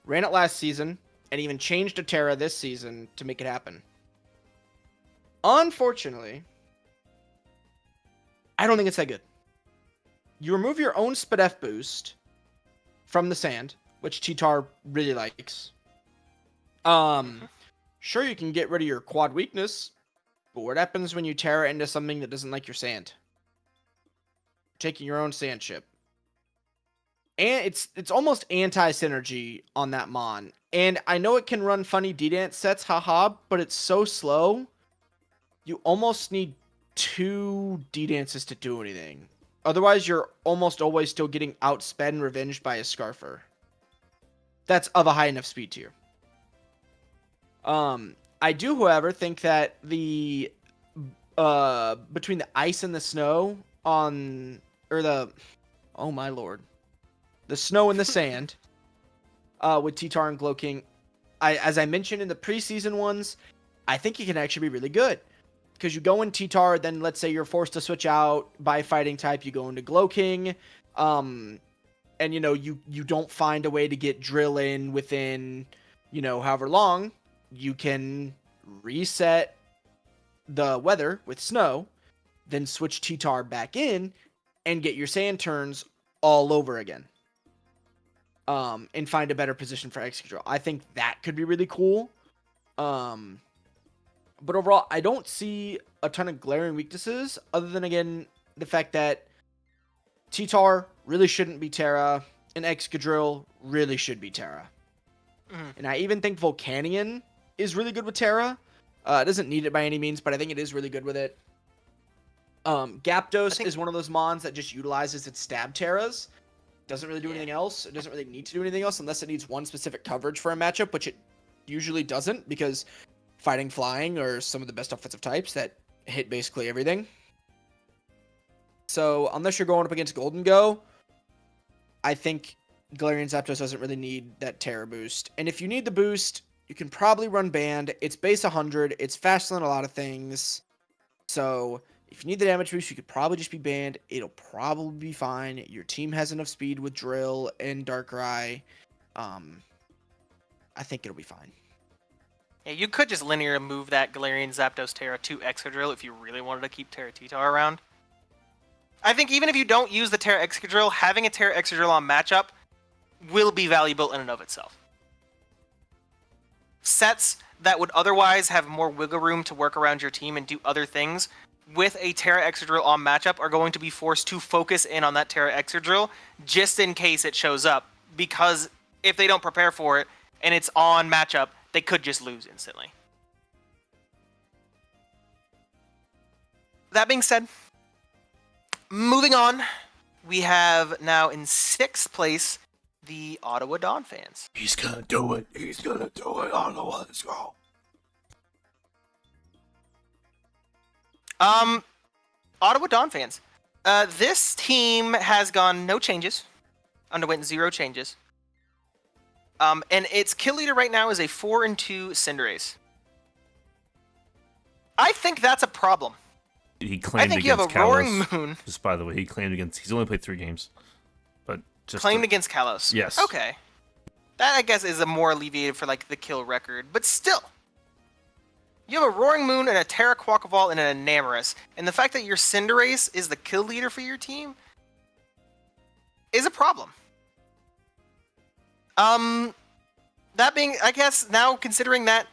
Ran it last season, and even changed a Terra this season to make it happen. Unfortunately, I don't think it's that good. You remove your own Spadef boost from the sand, which T-Tar really likes. Sure, you can get rid of your quad weakness, but what happens when you Terra into something that doesn't like your sand? Taking your own sand ship. And it's almost anti-synergy on that Mon. And I know it can run funny D-Dance sets, haha, but it's so slow. You almost need 2 D-Dances to do anything. Otherwise, you're almost always still getting outsped and revenged by a Scarfer. That's of a high enough speed tier. I do, however, think that the between the ice and the snow on, or the, oh my lord, the snow and the sand, with T-Tar and Gloking, as I mentioned in the preseason ones, I think it can actually be really good. Because you go in T-Tar, then let's say you're forced to switch out by fighting type, you go into Gloking, and you know, you don't find a way to get drill in within, you know, however long, you can reset the weather with snow, then switch T-Tar back in, and get your sand turns all over again. And find a better position for Excadrill. I think that could be really cool. But overall, I don't see a ton of glaring weaknesses, other than, again, the fact that T-Tar really shouldn't be Terra, and Excadrill really should be Terra. And I even think Volcanion is really good with Terra. It doesn't need it by any means, but I think it is really good with it. Gyapdos is one of those mons that just utilizes its stab Terras. Doesn't really do anything else. It doesn't really need to do anything else unless it needs one specific coverage for a matchup, which it usually doesn't, because fighting flying are some of the best offensive types that hit basically everything. So unless you're going up against Golden Go, I think Galarian Zapdos doesn't really need that Terra boost. And if you need the boost, you can probably run Band. It's base 100. It's faster than a lot of things. So if you need the damage boost, you could probably just be Banned. It'll probably be fine. Your team has enough speed with Drill and Darkrai. I think it'll be fine. Yeah, you could just linear move that Galarian Zapdos Terra to Excadrill if you really wanted to keep Terra T-Tar around. I think even if you don't use the Terra Excadrill, having a Terra Excadrill on matchup will be valuable in and of itself. Sets that would otherwise have more wiggle room to work around your team and do other things, with a Terra Excadrill on matchup, are going to be forced to focus in on that Terra Excadrill just in case it shows up, because if they don't prepare for it and it's on matchup, they could just lose instantly. That being said, moving on, we have now in 6th place the Ottawa Donphans. He's gonna do it. He's gonna do it. Ottawa, let's go. Ottawa Donphans. This team has gone no changes. Underwent 0 changes. And its kill leader right now is a 4-2 Cinderace. I think that's a problem. He claimed I think you have a Kalos. Roaring Moon. Just by the way, he claimed against. He's only played 3 games, but just Claimed against Kalos. Yes. Okay. That, I guess, is a more alleviated for like the kill record, but still. You have a Roaring Moon and a Terra Quaquaval and an Enamorus, and the fact that your Cinderace is the kill leader for your team is a problem. That being, I guess, now considering that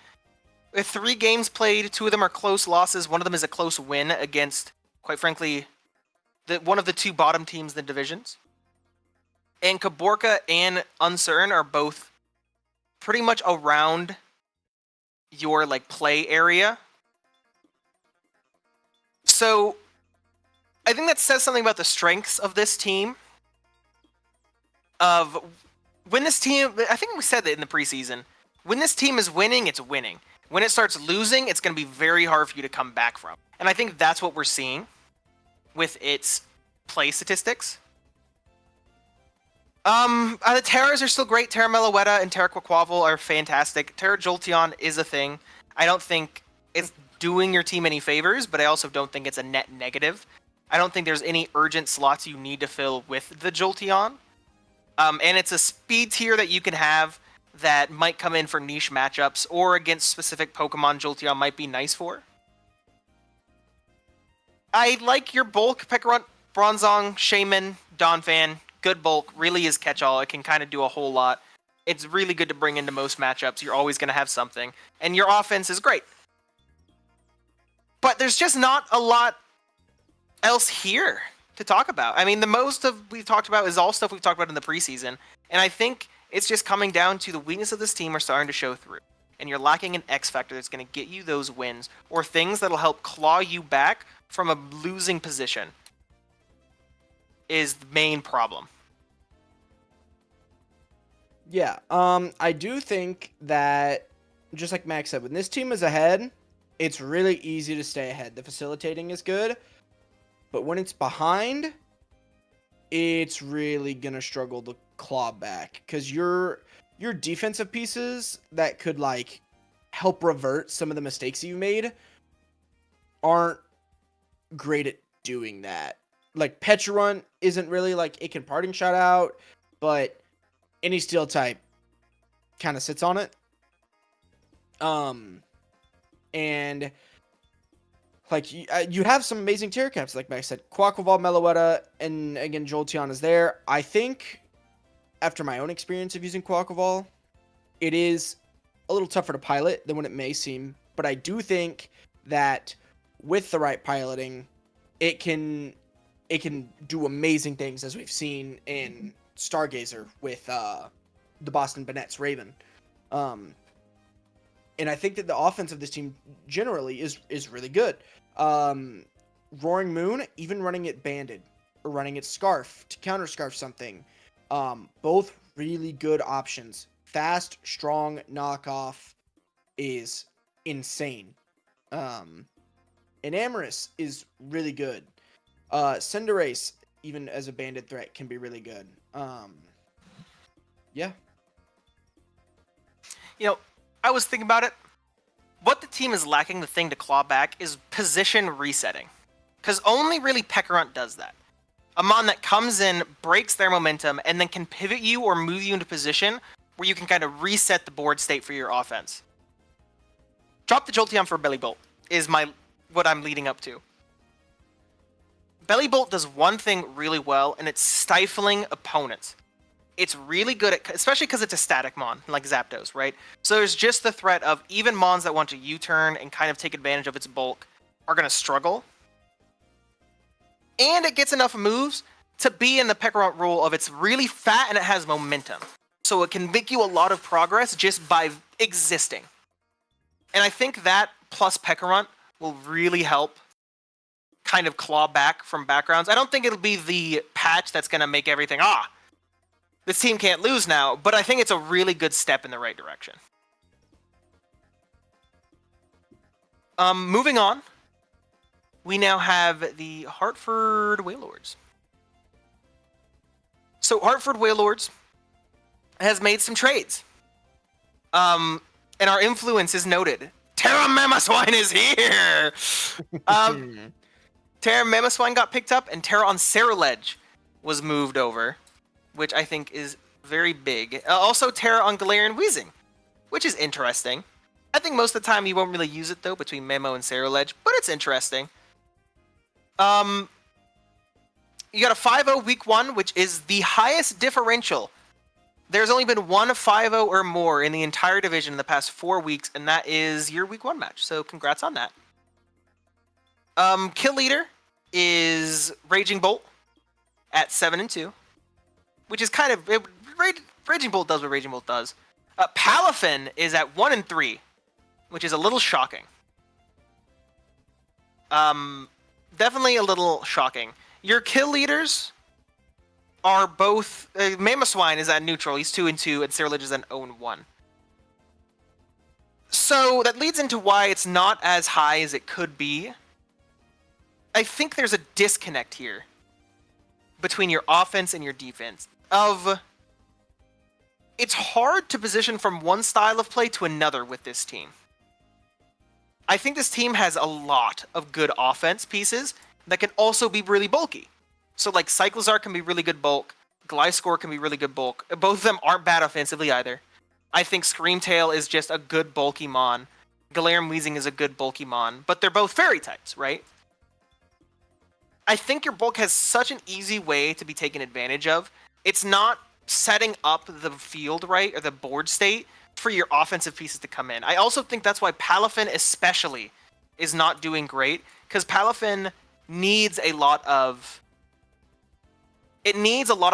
with 3 games played, 2 of them are close losses, 1 of them is a close win against, quite frankly, one of the 2 bottom teams in the divisions. And Caborca and Uncertain are both pretty much around your like play area. So I think that says something about the strengths of this team. Of when this team, I think we said that in the preseason, when this team is winning, it's winning. When it starts losing, it's going to be very hard for you to come back from. And I think that's what we're seeing with its play statistics. The Terras are still great. Terra Meloetta and Terra Quaquaval are fantastic. Terra Jolteon is a thing. I don't think it's doing your team any favors, but I also don't think it's a net negative. I don't think there's any urgent slots you need to fill with the Jolteon. And it's a speed tier that you can have that might come in for niche matchups or against specific Pokemon Jolteon might be nice for. I like your bulk, Pekarunt, Bronzong, Shaman, Donphan. Good bulk, really is catch-all. It can kind of do a whole lot. It's really good to bring into most matchups. You're always going to have something. And your offense is great. But there's just not a lot else here to talk about. I mean, the most of we've talked about is all stuff we've talked about in the preseason. And I think it's just coming down to the weakness of this team are starting to show through. And you're lacking an X factor that's going to get you those wins or things that'll help claw you back from a losing position is the main problem. Yeah, I do think that, just like Max said, when this team is ahead, it's really easy to stay ahead. The facilitating is good, but when it's behind, it's really gonna struggle to claw back because your defensive pieces that could like help revert some of the mistakes you made aren't great at doing that. Like Pekarunt isn't really like it can parting shot out, but any steel type kind of sits on it. And like you have some amazing tier caps, like Max said, Quaquaval, Meloetta, and again Jolteon is there. I think after my own experience of using Quaquaval, it is a little tougher to pilot than what it may seem, but I do think that with the right piloting, it can do amazing things, as we've seen in Stargazer with the Boston Bonnets Raven. And I think that the offense of this team generally is really good. Roaring Moon, even running it banded or running it scarf to counter scarf something, both really good options. Fast, strong knockoff is insane. And Amorous is really good. Cinderace, even as a banded threat, can be really good. Yeah. You know, I was thinking about it. What the team is lacking, the thing to claw back, is position resetting. Because only really Pekarunt does that. A Mon that comes in, breaks their momentum, and then can pivot you or move you into position where you can kind of reset the board state for your offense. Drop the Jolteon for Belly Bolt is what I'm leading up to. Belly Bolt does one thing really well, and it's stifling opponents. It's really good at, especially because it's a static Mon, like Zapdos, right? So there's just the threat of even Mons that want to U-turn and kind of take advantage of its bulk are going to struggle. And it gets enough moves to be in the Pekarunt rule of it's really fat and it has momentum. So it can make you a lot of progress just by existing. And I think that plus Pekarunt will really help kind of claw back from backgrounds. I don't think it'll be the patch that's going to make everything, this team can't lose now, but I think it's a really good step in the right direction. Moving on, we now have the Hartford Wailords. So Hartford Wailords has made some trades. And our influence is noted. Terra Mamoswine is here! Terra Mamoswine got picked up, and Terra on Ceruledge was moved over, which I think is very big. Also, Terra on Galarian Weezing, which is interesting. I think most of the time you won't really use it, though, between Memo and Ceruledge, but it's interesting. You got a 5-0 week 1, which is the highest differential. There's only been one 5-0 or more in the entire division in the past 4 weeks, and that is your week 1 match, so congrats on that. Kill leader is Raging Bolt at 7-2. Which is kind of... Raging Bolt does what Raging Bolt does. Palafin is at 1-3, which is a little shocking. Definitely a little shocking. Your kill leaders are both... Mamoswine is at neutral. He's 2-2, and Ceruledge is at 0-1. So that leads into why it's not as high as it could be. I think there's a disconnect here between your offense and your defense. It's hard to position from one style of play to another with this team. I think this team has a lot of good offense pieces that can also be really bulky. So like Cyclizar can be really good bulk, Gliscor can be really good bulk. Both of them aren't bad offensively either. I think Screamtail is just a good bulky mon. Galarian Weezing is a good bulky mon, but they're both fairy types, right? I think your bulk has such an easy way to be taken advantage of. It's not setting up the field right, or the board state, for your offensive pieces to come in. I also think that's why Palafin especially is not doing great, because Palafin needs a lot of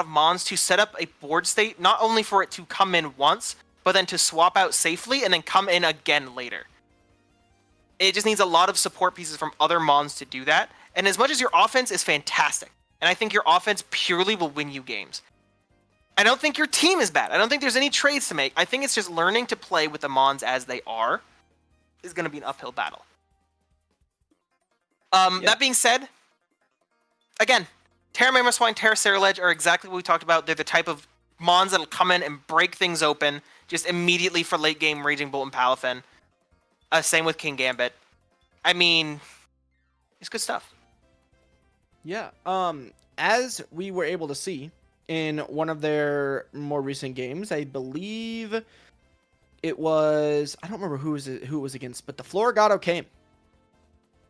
mons to set up a board state, not only for it to come in once, but then to swap out safely and then come in again later. It just needs a lot of support pieces from other mons to do that. And as much as your offense is fantastic, and I think your offense purely will win you games, I don't think your team is bad. I don't think there's any trades to make. I think it's just learning to play with the mons as they are is going to be an uphill battle. That being said, again, Terra Mammoth Swine, Terra Ceruledge are exactly what we talked about. They're the type of mons that'll come in and break things open just immediately for late game Raging Bolt and Palafin. Same with King Gambit. I mean, it's good stuff. Yeah. As we were able to see in one of their more recent games, I believe it was, I don't remember who it was against, but the Floragato came.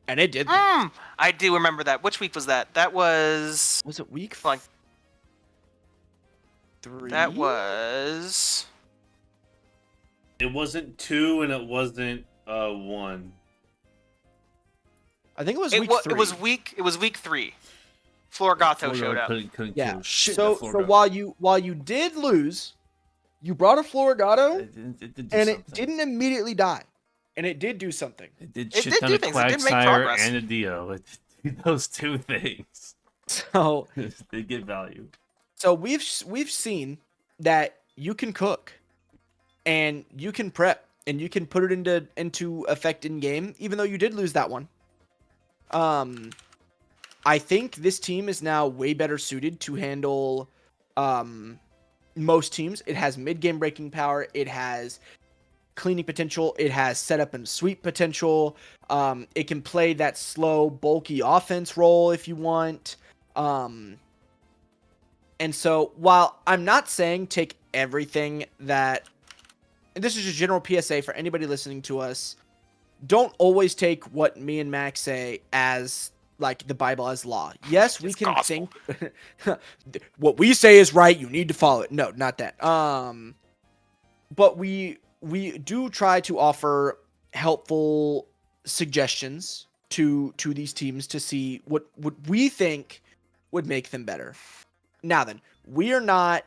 And it did. I do remember that. Which week was that? That was... Was it week like 3? That was... It wasn't 2 and it wasn't 1. I think it was week 3. It was week 3. Floragato showed up. Couldn't Yeah. kill shit So while you did lose, you brought a Floragato, it didn't immediately die. And it did do something. It did It shit did ton do of things. It did make Quagsire progress. and a Dio. It did those two things. So They get value. So we've seen that you can cook, and you can prep, and you can put it into effect in game, even though you did lose that one. I think this team is now way better suited to handle most teams. It has mid-game breaking power. It has cleaning potential. It has setup and sweep potential. It can play that slow, bulky offense role if you want. And so while I'm not saying take everything that, and this is a general PSA for anybody listening to us, don't always take what me and Max say as like the Bible as law. Yes, we can think what we say is right. You need to follow it. No, not that. But we do try to offer helpful suggestions to these teams to see what we think would make them better. Now then, we are not,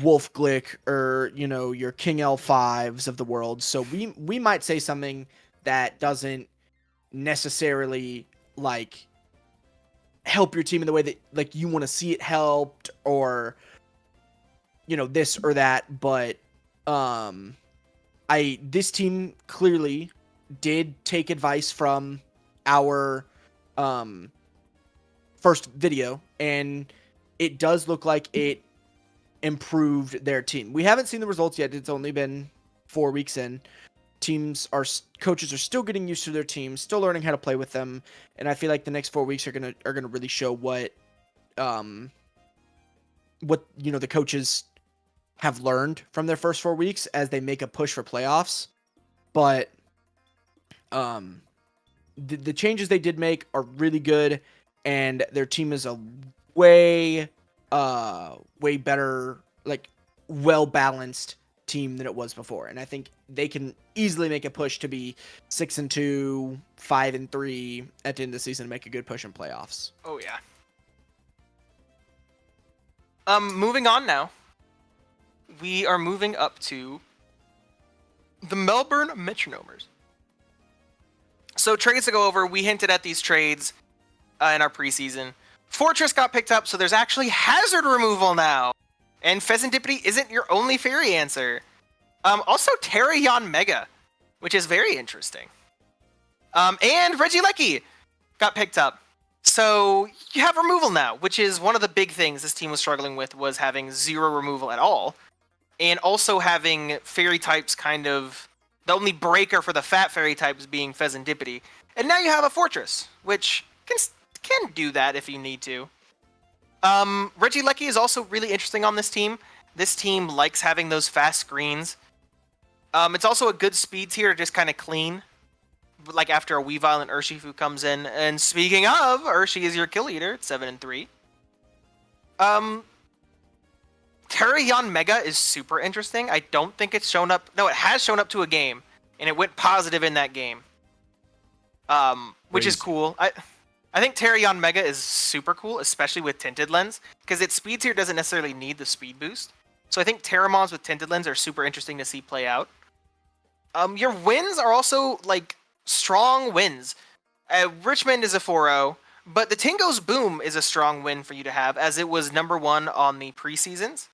Wolf Glick or, your King L5s of the world. So we might say something that doesn't necessarily help your team in the way that you want to see it helped, or this or that. But this team clearly did take advice from our first video, and it does look like it improved their team. We haven't seen the results yet. It's only been 4 weeks in. Coaches are still getting used to their teams, still learning how to play with them, and I feel like the next 4 weeks are gonna really show what the coaches have learned from their first 4 weeks as they make a push for playoffs. But the changes they did make are really good, and their team is a way better, well-balanced team than it was before. And I think they can easily make a push to be 6-2, 5-3 at the end of the season and make a good push in playoffs. Oh yeah. Moving on now. We are moving up to the Melbourne Metronomers. So trades to go over. We hinted at these trades in our preseason. Fortress got picked up, so there's actually hazard removal now. And Fenzandipiti isn't your only fairy answer. Also Terrayon Mega, which is very interesting. And Regieleki got picked up. So you have removal now, which is one of the big things this team was struggling with, was having 0 removal at all. And also having fairy types the only breaker for the fat fairy types being Fenzandipiti. And now you have a Fortress, which can do that if you need to. Regieleki is also really interesting on this team, This team likes having those fast screens. It's also a good speed tier to just kind of clean, like after a Weavile and Urshifu comes in. And speaking of, Urshi is your kill leader at 7-3. Terrayon Mega is super interesting. I don't think it's shown up. No, it has shown up to a game, and it went positive in that game. Which is cool. I think Terrayon Mega is super cool, especially with Tinted Lens, because its speed tier doesn't necessarily need the speed boost. So I think Terramons with Tinted Lens are super interesting to see play out. Your wins are also, like, strong wins. Richmond is a 4-0, but the Tingo's BOOM is a strong win for you to have, as it was number 1 on the preseasons.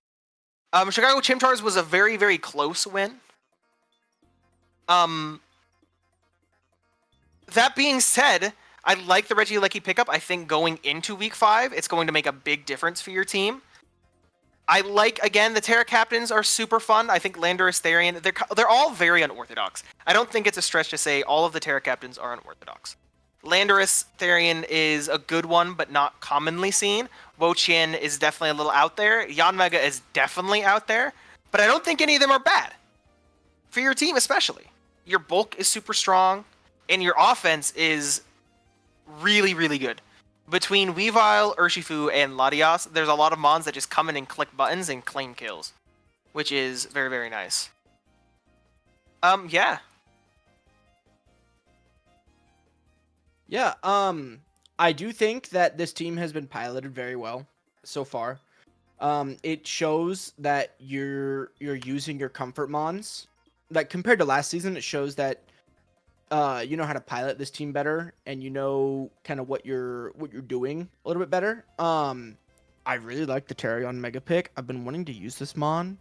Chicago Chimchars was a very, very close win. That being said, I like the Regieleki pickup. I think going into Week 5, it's going to make a big difference for your team. I like, again, the Terra Captains are super fun. I think Landorus, Therian, they're all very unorthodox. I don't think it's a stretch to say all of the Terra Captains are unorthodox. Landorus, Therian is a good one, but not commonly seen. Wo-Chien is definitely a little out there. Yanmega is definitely out there, but I don't think any of them are bad. For your team especially. Your bulk is super strong, and your offense is really, really good. Between Weavile, Urshifu, and Latias, there's a lot of mons that just come in and click buttons and claim kills, which is very, very nice. Yeah. Yeah, I do think that this team has been piloted very well so far. It shows that you're using your comfort mons. Like, compared to last season, it shows that you know how to pilot this team better, and you know kind of what you're doing a little bit better. I really like the Terrayon Mega pick. I've been wanting to use this mon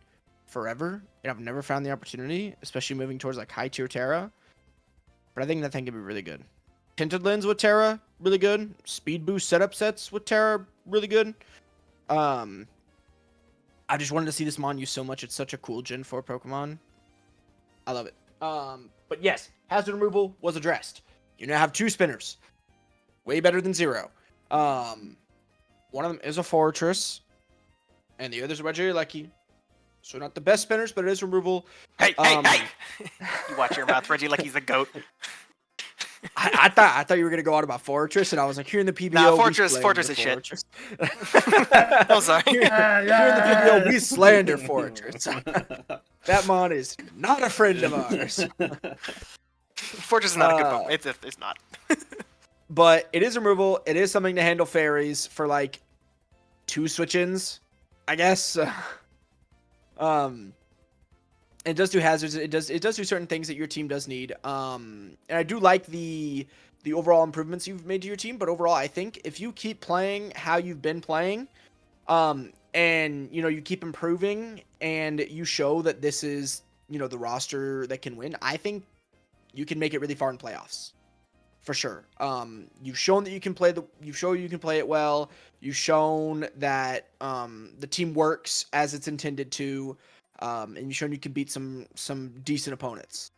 forever, and I've never found the opportunity, especially moving towards like high tier Terra. But I think that thing could be really good. Tinted Lens with Terra, really good. Speed boost setup sets with Terra, really good. I just wanted to see this mon used so much. It's such a cool Gen 4 Pokemon. I love it. But yes, hazard removal was addressed. You now have 2 spinners. Way better than 0. One of them is a Fortress, and the other's a Regieleki. So not the best spinners, but it is removal. Hey! You watch your mouth. Regieleki's the GOAT. I thought you were gonna go on about Fortress, and I was like, here in the PBO, nah, Fortress is shit. Oh, sorry. Here in the PBO, we slander Fortress. That mon is not a friend of ours. Fortress is not a good Pokemon. It's not. But it is removal. It is something to handle fairies for like 2 switch-ins, I guess. It does do hazards. It does do certain things that your team does need. And I do like the overall improvements you've made to your team. But overall, I think if you keep playing how you've been playing, and you know you keep improving, and you show that this is the roster that can win, I think you can make it really far in playoffs, for sure. You've shown that you can play you can play it well. You've shown that the team works as it's intended to. And you've shown you can beat some decent opponents.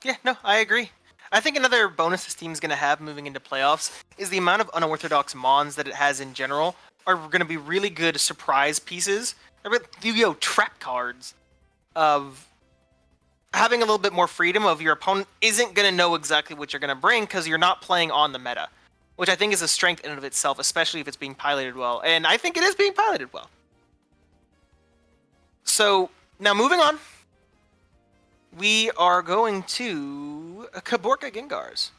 Yeah, no, I agree. I think another bonus this team's going to have moving into playoffs is the amount of unorthodox mons that it has in general are going to be really good surprise pieces. Yu-Gi-Oh! Trap cards of having a little bit more freedom of your opponent isn't going to know exactly what you're going to bring because you're not playing on the meta, which I think is a strength in and of itself, especially if it's being piloted well. And I think it is being piloted well. So, now moving on. We are going to Caborca Gengars.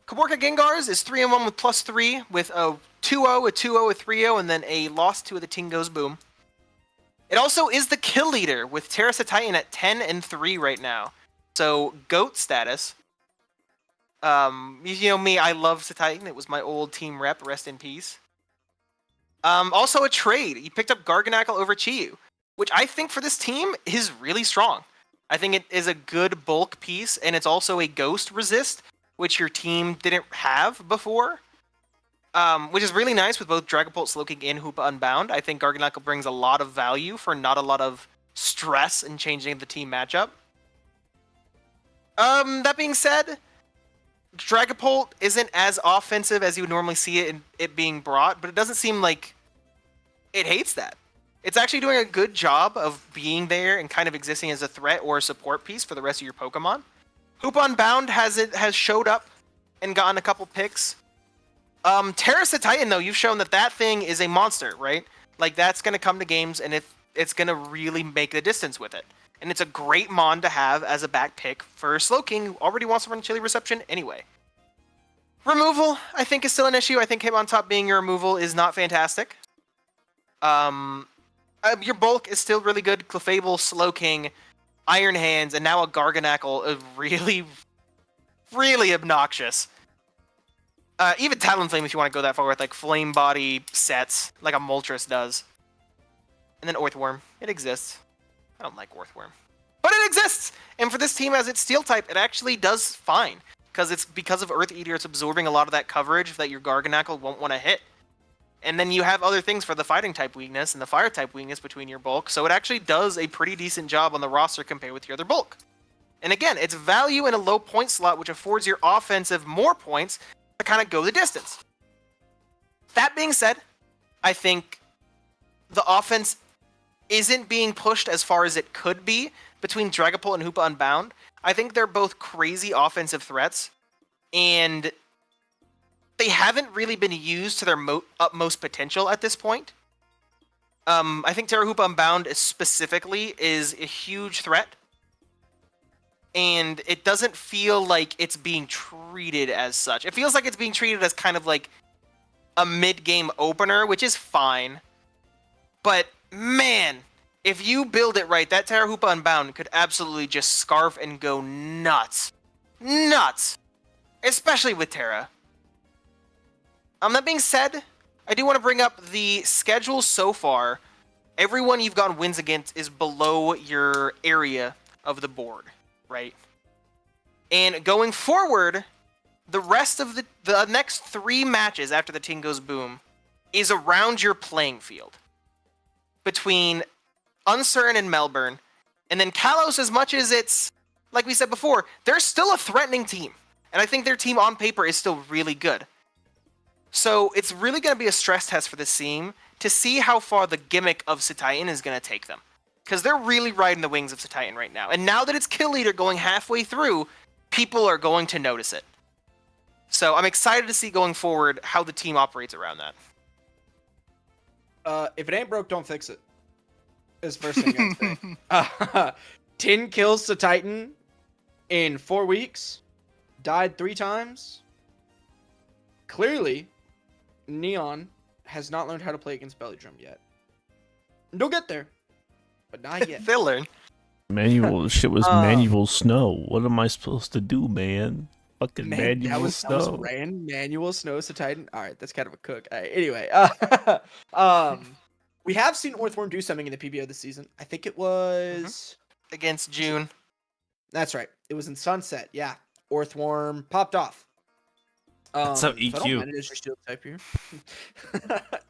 Caborca Gengars is 3-1 with +3, with a 2-0, a 2-0, a 3-0, and then a loss to the Tingo's BOOM. It also is the kill leader, with Terra Cetitan at 10-3 right now. So, GOAT status. You know me, I love Cetitan. It was my old team rep, rest in peace. Also a trade. He picked up Garganackle over Chiyu, which I think for this team is really strong. I think it is a good bulk piece, and it's also a ghost resist, which your team didn't have before. Which is really nice with both Dragapult, Slowking, and Hoopa Unbound. I think Garganackle brings a lot of value for not a lot of stress in changing the team matchup. That being said, Dragapult isn't as offensive as you would normally see it being brought, but it doesn't seem like it hates that. It's actually doing a good job of being there and kind of existing as a threat or a support piece for the rest of your Pokemon. Hoop Unbound has showed up and gotten a couple picks. Terra Cetitan, though, you've shown that thing is a monster, right? Like, that's going to come to games, and it's going to really make the distance with it. And it's a great mon to have as a back pick for Slowking, who already wants to run Chili Reception anyway. Removal, I think, is still an issue. I think Hitmontop being your removal is not fantastic. Your bulk is still really good. Clefable, Slowking, Iron Hands, and now a Garganacl is really, really obnoxious. Even Talonflame, if you want to go that far with like Flame Body sets, like a Moltres does. And then Orthworm. It exists. I don't like Orthworm. But it exists! And for this team, as its Steel type, it actually does fine. Because of Earth Eater, it's absorbing a lot of that coverage that your Garganacl won't want to hit. And then you have other things for the Fighting type weakness and the Fire type weakness between your bulk, so it actually does a pretty decent job on the roster compared with your other bulk. And again, it's value in a low point slot, which affords your offensive more points to kind of go the distance. That being said, I think the offense isn't being pushed as far as it could be between Dragapult and Hoopa Unbound. I think they're both crazy offensive threats, and they haven't really been used to their utmost potential at this point. I think Terra Hoopa Unbound specifically is a huge threat, and it doesn't feel like it's being treated as such. It feels like it's being treated as kind of like a mid-game opener, which is fine. But, man, if you build it right, that Terra Hoopa Unbound could absolutely just scarf and go nuts. Nuts! Especially with Terra. That being said, I do want to bring up the schedule so far. Everyone you've gotten wins against is below your area of the board, right? And going forward, the rest of the next 3 matches after the Ting goes boom is around your playing field. Between Uncertain and Melbourne, and then Kalos, as much as it's, like we said before, they're still a threatening team. And I think their team on paper is still really good. So it's really going to be a stress test for this team to see how far the gimmick of Cetitan is going to take them. Because they're really riding the wings of Cetitan right now. And now that it's Kill Leader going halfway through, people are going to notice it. So I'm excited to see going forward how the team operates around that. If it ain't broke, don't fix it. Is first thing I'd say. 10 kills to Titan in 4 weeks. Died 3 times. Clearly, Neon has not learned how to play against Belly Drum yet. They'll get there, but not yet. They'll learn. Manual shit was manual snow. What am I supposed to do, man? Fucking manual snow. That was ran manual snow to Titan. All right, that's kind of a cook. Anyway, we have seen Orthworm do something in the PBO this season. I think it was against June. That's right. It was in Sunset. Yeah, Orthworm popped off. So EQ. It is your Steel type here.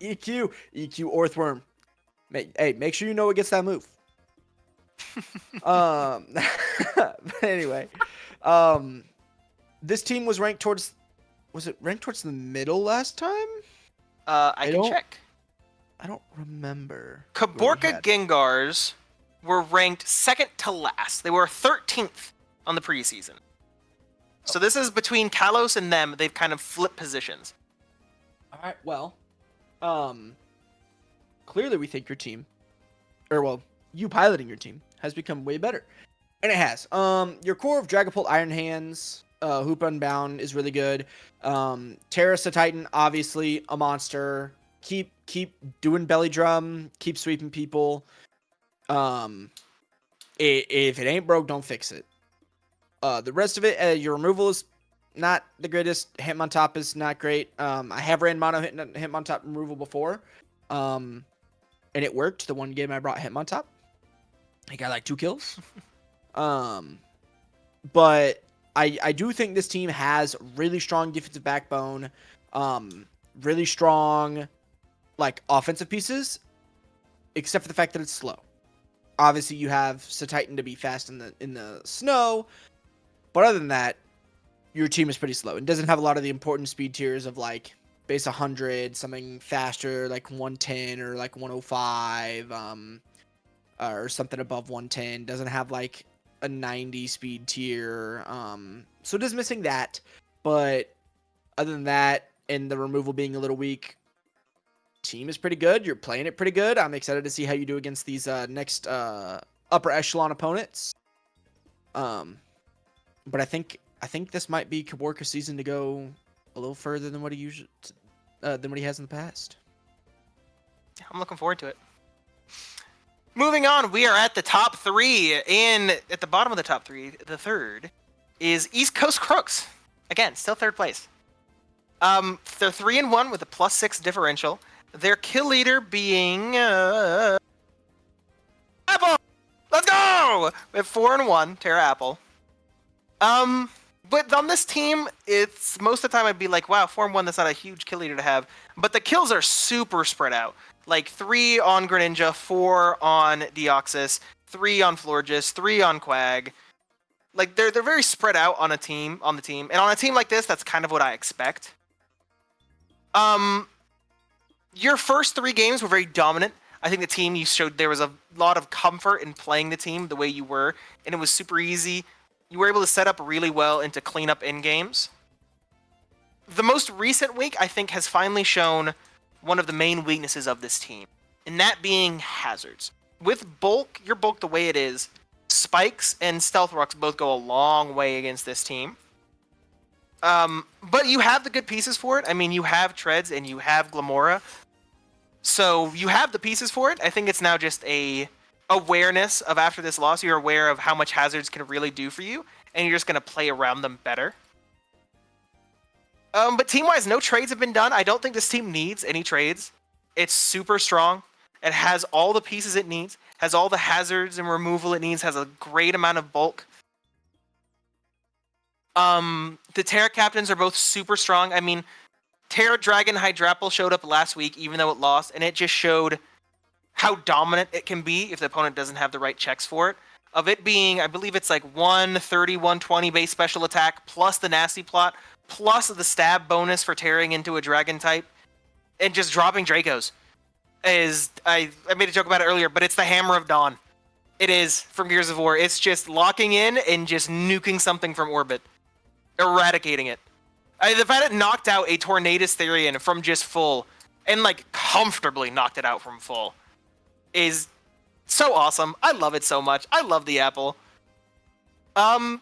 EQ Orthworm. Make sure you know what gets that move. But anyway, this team was ranked towards. Was it ranked towards the middle last time? I can check. I don't remember. Caborca Gengars were ranked second to last. They were 13th on the preseason. So this is between Kalos and them. They've kind of flipped positions. All right. Well, clearly we think your team, you piloting your team has become way better, and it has. Your core of Dragapult, Iron Hands, Hoop Unbound is really good. Terra Cetitan, obviously a monster. Keep doing belly drum. Keep sweeping people. If it ain't broke, don't fix it. The rest of it, your removal is not the greatest. Hitmontop is not great. I have ran mono Hitmontop removal before, and it worked. The one game I brought Hitmontop, I got like 2 kills. But I do think this team has really strong defensive backbone, really strong like offensive pieces, except for the fact that it's slow. Obviously, you have Cetitan to be fast in the snow. But other than that, your team is pretty slow and doesn't have a lot of the important speed tiers of like base 100, something faster like 110 or like 105, or something above 110. Doesn't have like a 90 speed tier. So it is missing that. But other than that, and the removal being a little weak, team is pretty good. You're playing it pretty good. I'm excited to see how you do against these next upper echelon opponents. But I think this might be Caborca's season to go a little further than what he usually than what he has in the past. I'm looking forward to it. Moving on, we are at the top 3, and at the bottom of the top 3, the third is East Coast Krooks. Again, still third place. They're 3-1 with a +6 differential. Their kill leader being Apple. Let's go! We have 4-1, Terra Apple. But on this team, it's most of the time I'd be like, wow, 4-1, that's not a huge kill leader to have. But the kills are super spread out. Like 3 on Greninja, 4 on Deoxys, 3 on Florges, 3 on Quag. Like they're very spread out on the team. And on a team like this, that's kind of what I expect. Your first 3 games were very dominant. I think the team you showed there was a lot of comfort in playing the team the way you were, and it was super easy. You were able to set up really well and to clean up in games. The most recent week, I think, has finally shown one of the main weaknesses of this team, and that being hazards. With bulk, your bulk the way it is, spikes and stealth rocks both go a long way against this team. But you have the good pieces for it. I mean, you have Treads and you have Glamora. So you have the pieces for it. I think it's now just a awareness of after this loss, you're aware of how much hazards can really do for you, and you're just going to play around them better. But team-wise, no trades have been done. I don't think this team needs any trades. It's super strong. It has all the pieces it needs, has all the hazards and removal it needs, has a great amount of bulk. The Terra captains are both super strong. I mean, Terra Dragon Hydrapple showed up last week, even though it lost, and it just showed how dominant it can be if the opponent doesn't have the right checks for it. Of it being, I believe it's like 130, 120 base special attack, plus the nasty plot, plus the stab bonus for tearing into a dragon type, and just dropping Dracos. I made a joke about it earlier, but it's the Hammer of Dawn. It is from Gears of War. It's just locking in and just nuking something from orbit. Eradicating it. The fact it knocked out a Tornadus Therian from just full, and like comfortably knocked it out from full, is so awesome. I love it so much. I love the apple. That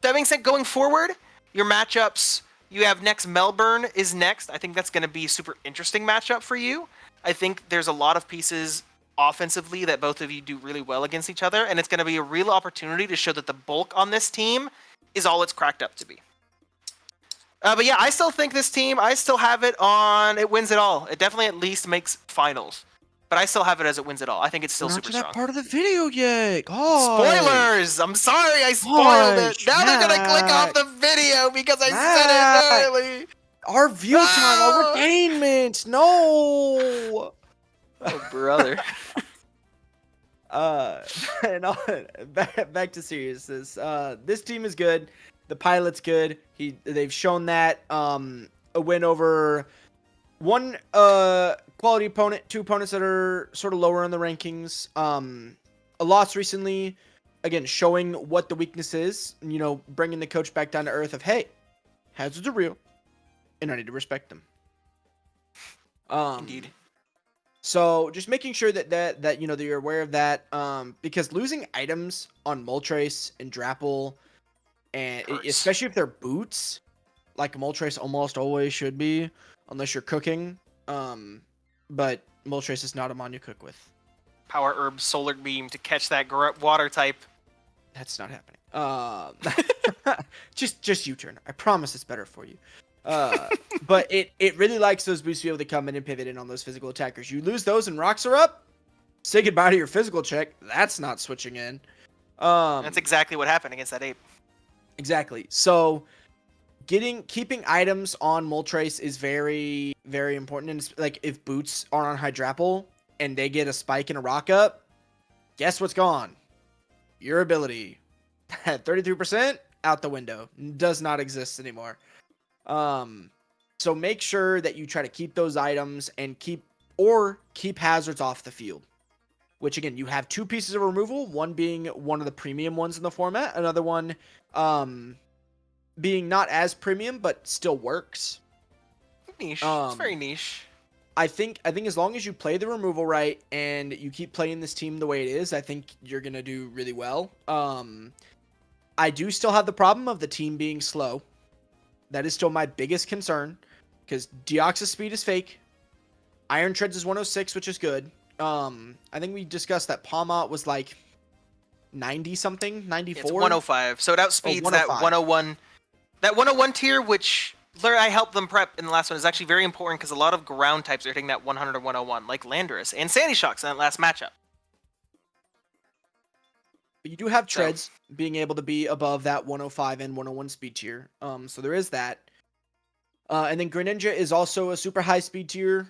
being said, going forward, your matchups, you have next Melbourne is next. I think that's going to be a super interesting matchup for you. I think there's a lot of pieces offensively that both of you do really well against each other, and it's going to be a real opportunity to show that the bulk on this team is all it's cracked up to be. But yeah, I still think this team, I still have it on, it wins it all. It definitely at least makes finals. But I still have it as it wins it all. I think it's still super strong. Not that part of the video yet. Oh. Spoilers! I'm sorry, I spoiled it. Now they're gonna click off the video because I said it early. Our view time, our retainment. No. Oh, brother. And back to seriousness. This team is good. The pilot's good. They've shown that. A win over one quality opponent, 2 opponents that are sort of lower in the rankings. A loss recently, again, showing what the weakness is. You know, bringing the coach back down to earth of, hey, hazards are real, and I need to respect them. Indeed. So just making sure that you know that you're aware of that. Because losing items on Moltres and Drapple, and especially if they're boots, like Moltres almost always should be, unless you're cooking. But Moltres is not a mon you cook with. Power Herb Solar Beam to catch that water type. That's not happening. Just U-turn. I promise it's better for you. But it really likes those boosts to be able to come in and pivot in on those physical attackers. You lose those and rocks are up, say goodbye to your physical check. That's not switching in. That's exactly what happened against that ape. Exactly. So keeping items on Moltres is very, very important. And it's like if boots are on Hydrapple and they get a spike and a rock up, guess what's gone? Your ability. 33% out the window. Does not exist anymore. So make sure that you try to keep those items and keep hazards off the field. Which again, you have 2 pieces of removal, one being one of the premium ones in the format, another one being not as premium but still works. Niche. It's very niche. I think as long as you play the removal right and you keep playing this team the way it is, I think you're gonna do really well. I do still have the problem of the team being slow. That is still my biggest concern because Deoxys speed is fake. Iron Treads is 106, which is good. I think we discussed that Palmot was like 90 something, 94. It's 105, so it outspeeds that 101. That 101 tier, which I helped them prep in the last one, is actually very important because a lot of ground types are hitting that 100 or 101, like Landorus and Sandy Shocks in that last matchup. But you do have Treads being able to be above that 105 and 101 speed tier. So there is that. And then Greninja is also a super high speed tier.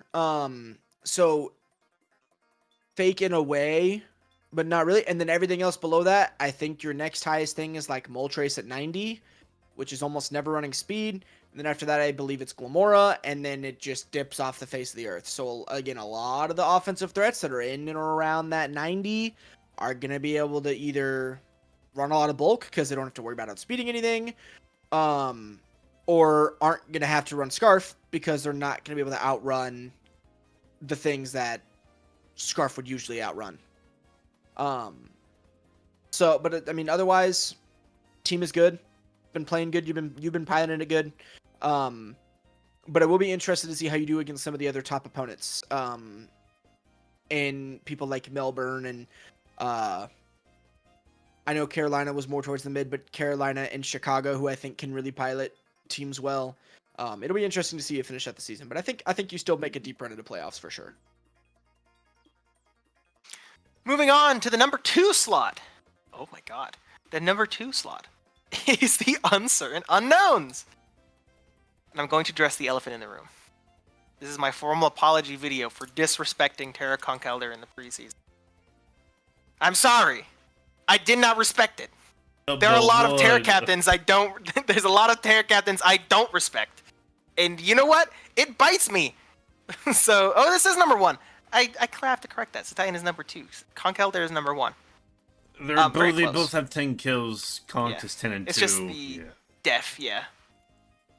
So fake in a way, but not really. And then everything else below that, I think your next highest thing is like Moltres at 90, which is almost never running speed. And then after that, I believe it's Glamora, and then it just dips off the face of the earth. So again, a lot of the offensive threats that are in and around that 90 are going to be able to either run a lot of bulk because they don't have to worry about outspeeding anything, or aren't going to have to run Scarf because they're not going to be able to outrun the things that Scarf would usually outrun. But I mean, otherwise, team is good. Been playing good. You've been piloting it good. But I will be interested to see how you do against some of the other top opponents. And people like Melbourne and I know Carolina was more towards the mid, but Carolina and Chicago, who I think can really pilot teams well. It'll be interesting to see you finish out the season. But I think you still make a deep run into playoffs for sure. Moving on to the number 2 slot. Oh my god. The number 2 slot is the uncertain Unowns. And I'm going to address the elephant in the room. This is my formal apology video for disrespecting Terra Conkeldurr in the preseason. I'm sorry. I did not respect it. There are a lot of Terra captains there's a lot of Terra captains I don't respect. And you know what? It bites me. So, this is number 1. I have to correct that. Cetitans is number 2. Conkeldurr is number 1. They both have 10 kills. Conk is 10 and 2. It's just the def, yeah.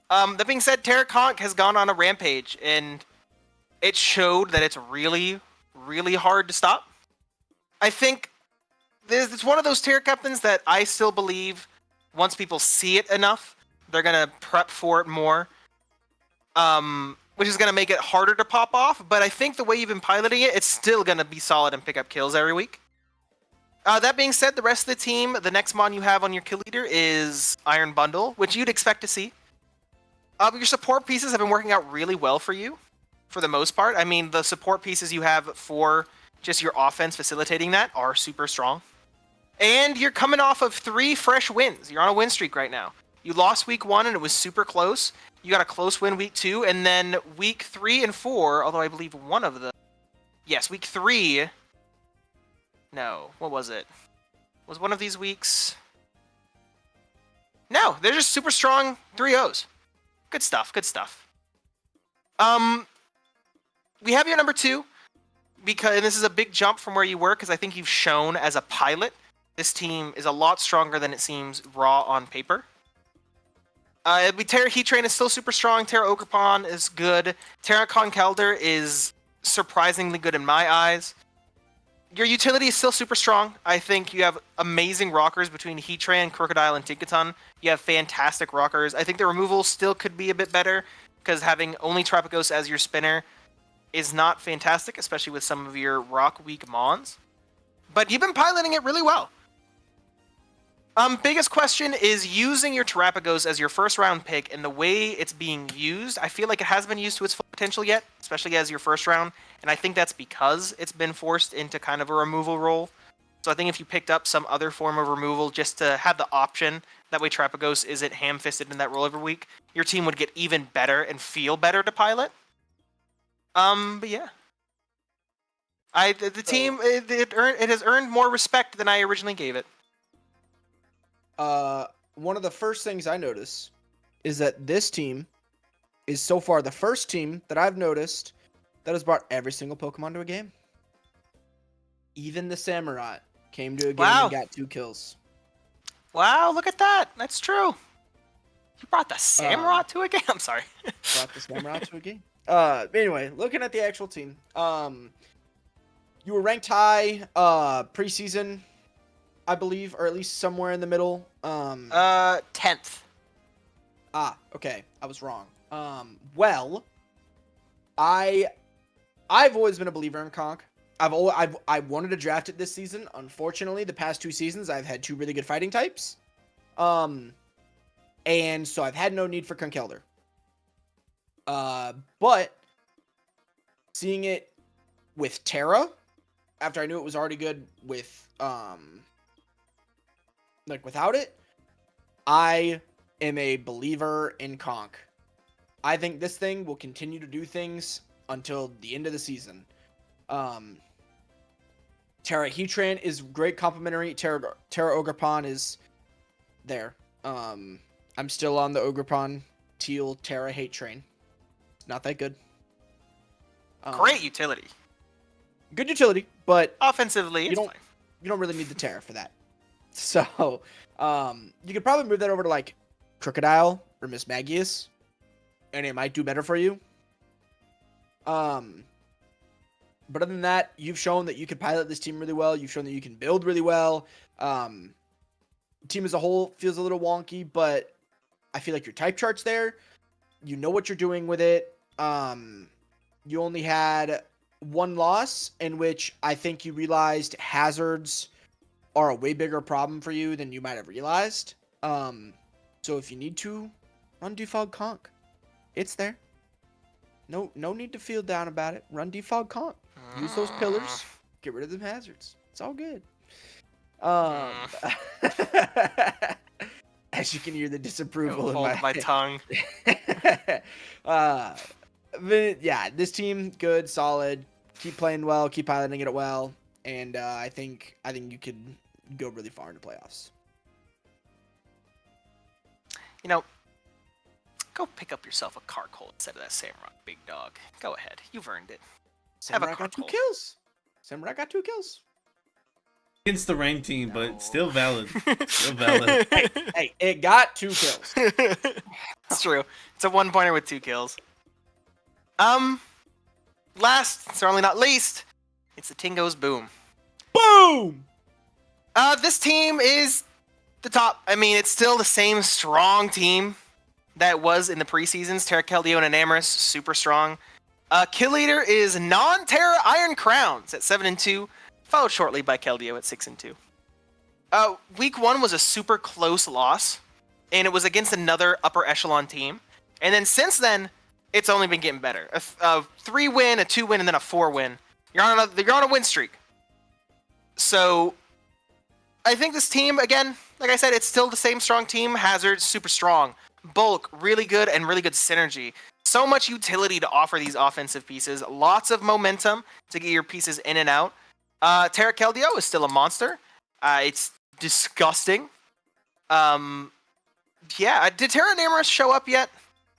That being said, Terra Conk has gone on a rampage, and it showed that it's really, really hard to stop. I think it's one of those Terra captains that I still believe once people see it enough, they're going to prep for it more. Which is going to make it harder to pop off, but I think the way you've been piloting it, it's still going to be solid and pick up kills every week. That being said, the rest of the team, the next mon you have on your kill leader is Iron Bundle, which you'd expect to see. Your support pieces have been working out really well for you, for the most part. I mean, the support pieces you have for just your offense facilitating that are super strong. And you're coming off of 3 fresh wins. You're on a win streak right now. You lost week 1 and it was super close. You got a close win week 2, and then week 3 and 4, although I believe one of the... Yes, week 3... No, what was it? Was one of these weeks... No, they're just super strong 3-0s. Good stuff, good stuff. We have your number 2, and this is a big jump from where you were, because I think you've shown as a pilot, this team is a lot stronger than it seems raw on paper. Terra Heatran is still super strong. Terra Orgerpon is good. Terra Conkeldurr is surprisingly good in my eyes. Your utility is still super strong. I think you have amazing rockers between Heatran, Crocodile, and Tinkaton. You have fantastic rockers. I think the removal still could be a bit better, because having only Trapagos as your spinner is not fantastic, especially with some of your rock weak mons. But you've been piloting it really well. Biggest question is using your Terrapagos as your first round pick, and the way it's being used, I feel like it hasn't been used to its full potential yet, especially as your first round, and I think that's because it's been forced into kind of a removal role. So I think if you picked up some other form of removal just to have the option, that way Terrapagos isn't ham-fisted in that role every week, your team would get even better and feel better to pilot. But yeah. The team, it has earned more respect than I originally gave it. One of the first things I notice is that this team is so far the first team that I've noticed that has brought every single Pokemon to a game. Even the Samurai came to a game and got 2 kills. Wow, look at that. That's true. You brought the Samurai to a game? I'm sorry. Brought the Samurai to a game. Anyway, looking at the actual team. You were ranked high preseason, I believe, or at least somewhere in the middle. 10th. Okay. I was wrong. Well, I've always been a believer in Conk. I wanted to draft it this season. Unfortunately, the past 2 seasons I've had 2 really good fighting types. And so I've had no need for Conkeldurr. But seeing it with Terra, after I knew it was already good with without it, I am a believer in Conk. I think this thing will continue to do things until the end of the season. Terra Heatran is great complementary. Terra Orgerpon is there. I'm still on the Orgerpon Teal Terra hate train. It's not that good. Great utility. Good utility, but Offensively, it's fine. You don't really need the Terra for that. So, you could probably move that over to like Crocodile or Miss Magius, and it might do better for you. But other than that, you've shown that you can pilot this team really well. You've shown that you can build really well. Team as a whole feels a little wonky, but I feel like your type chart's there. You know what you're doing with it. You only had 1 loss in which I think you realized hazards are a way bigger problem for you than you might have realized. So if you need to, run Defog Conk. It's there. No need to feel down about it. Run Defog Conk. Use those pillars. Get rid of them hazards. It's all good. As you can hear the disapproval in my tongue. But yeah, this team good, solid. Keep playing well, keep piloting it well, and I think you could go really far into playoffs. You know, go pick up yourself a Carkol instead of that Samurai, big dog. Go ahead, you've earned it. Samurai got 2 kills. Samurai got 2 kills. Against the ranked team, but still valid. Still valid. Hey, it got 2 kills. It's true. It's a 1-pointer with 2 kills. Last, certainly not least, it's the Tingo's BOOM. Boom! This team is the top. I mean, it's still the same strong team that was in the preseasons. Terra Keldeo and Enamorus, super strong. Kill leader is non-Terra Iron Crowns at 7-2, followed shortly by Keldeo at 6-2. Week 1 was a super close loss, and it was against another upper echelon team. And then since then, it's only been getting better. A 3-win, a 2-win, and then a 4-win. You're on a win streak. So I think this team, again, like I said, it's still the same strong team. Hazard, super strong. Bulk, really good, and really good synergy. So much utility to offer these offensive pieces. Lots of momentum to get your pieces in and out. Terra Keldeo is still a monster. It's disgusting. Yeah, did Terra Enamorus show up yet?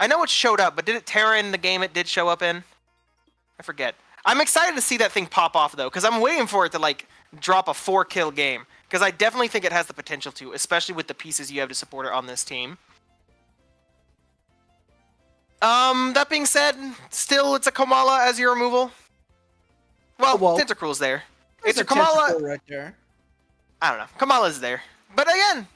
I know it showed up, but did it Terra in the game it did show up in? I forget. I'm excited to see that thing pop off, though, because I'm waiting for it to, like, drop a 4-kill game. Because I definitely think it has the potential to, especially with the pieces you have to support it on this team. That being said, still it's a Komala as your removal. Well, Tentacruel's there. It's a Komala right there. I don't know. Kamala's there. But again,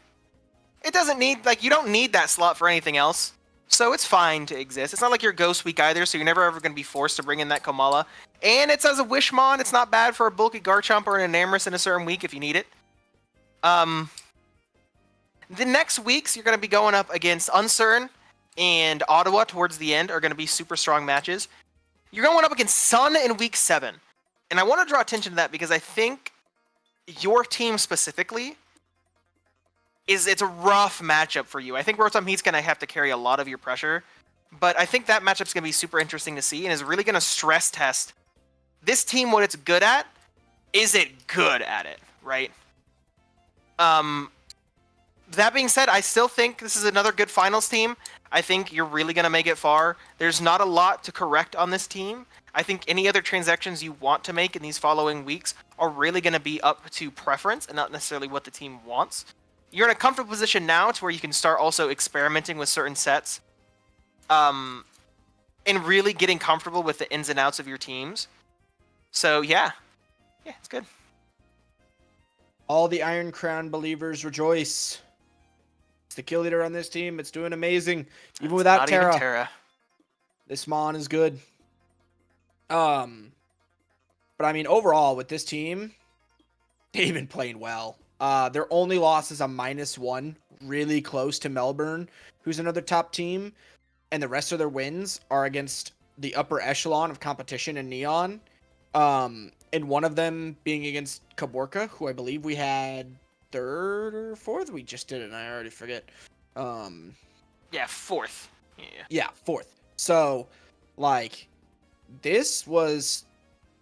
it doesn't need, like, you don't need that slot for anything else. So it's fine to exist. It's not like you're Ghost Week either, so you're never ever going to be forced to bring in that Komala. And it's as a Wishmon, it's not bad for a bulky Garchomp or an Enamorus in a certain week if you need it. The next weeks, you're going to be going up against Uncertain and Ottawa towards the end are going to be super strong matches. You're going up against Sun in week 7. And I want to draw attention to that because I think your team specifically it's a rough matchup for you. I think Rotom Heat's going to have to carry a lot of your pressure. But I think that matchup's going to be super interesting to see and is really going to stress test this team. What it's good at, is it good at it, right? That being said, I still think this is another good finals team. I think you're really going to make it far. There's not a lot to correct on this team. I think any other transactions you want to make in these following weeks are really going to be up to preference and not necessarily what the team wants. You're in a comfortable position now to where you can start also experimenting with certain sets, and really getting comfortable with the ins and outs of your teams. So yeah, it's good. All the Iron Crown believers rejoice. It's the kill leader on this team. It's doing amazing. Even without Not Terra. even Terra. This Mon is good. But I mean, overall, with this team, they've been playing well. Their only loss is a -1, really close to Melbourne, who's another top team. And the rest of their wins are against the upper echelon of competition in Neon. And one of them being against Caborca, who I believe we had 3rd or 4th. We just did it, and I already forget. Yeah, 4th. Yeah, 4th. So, like, that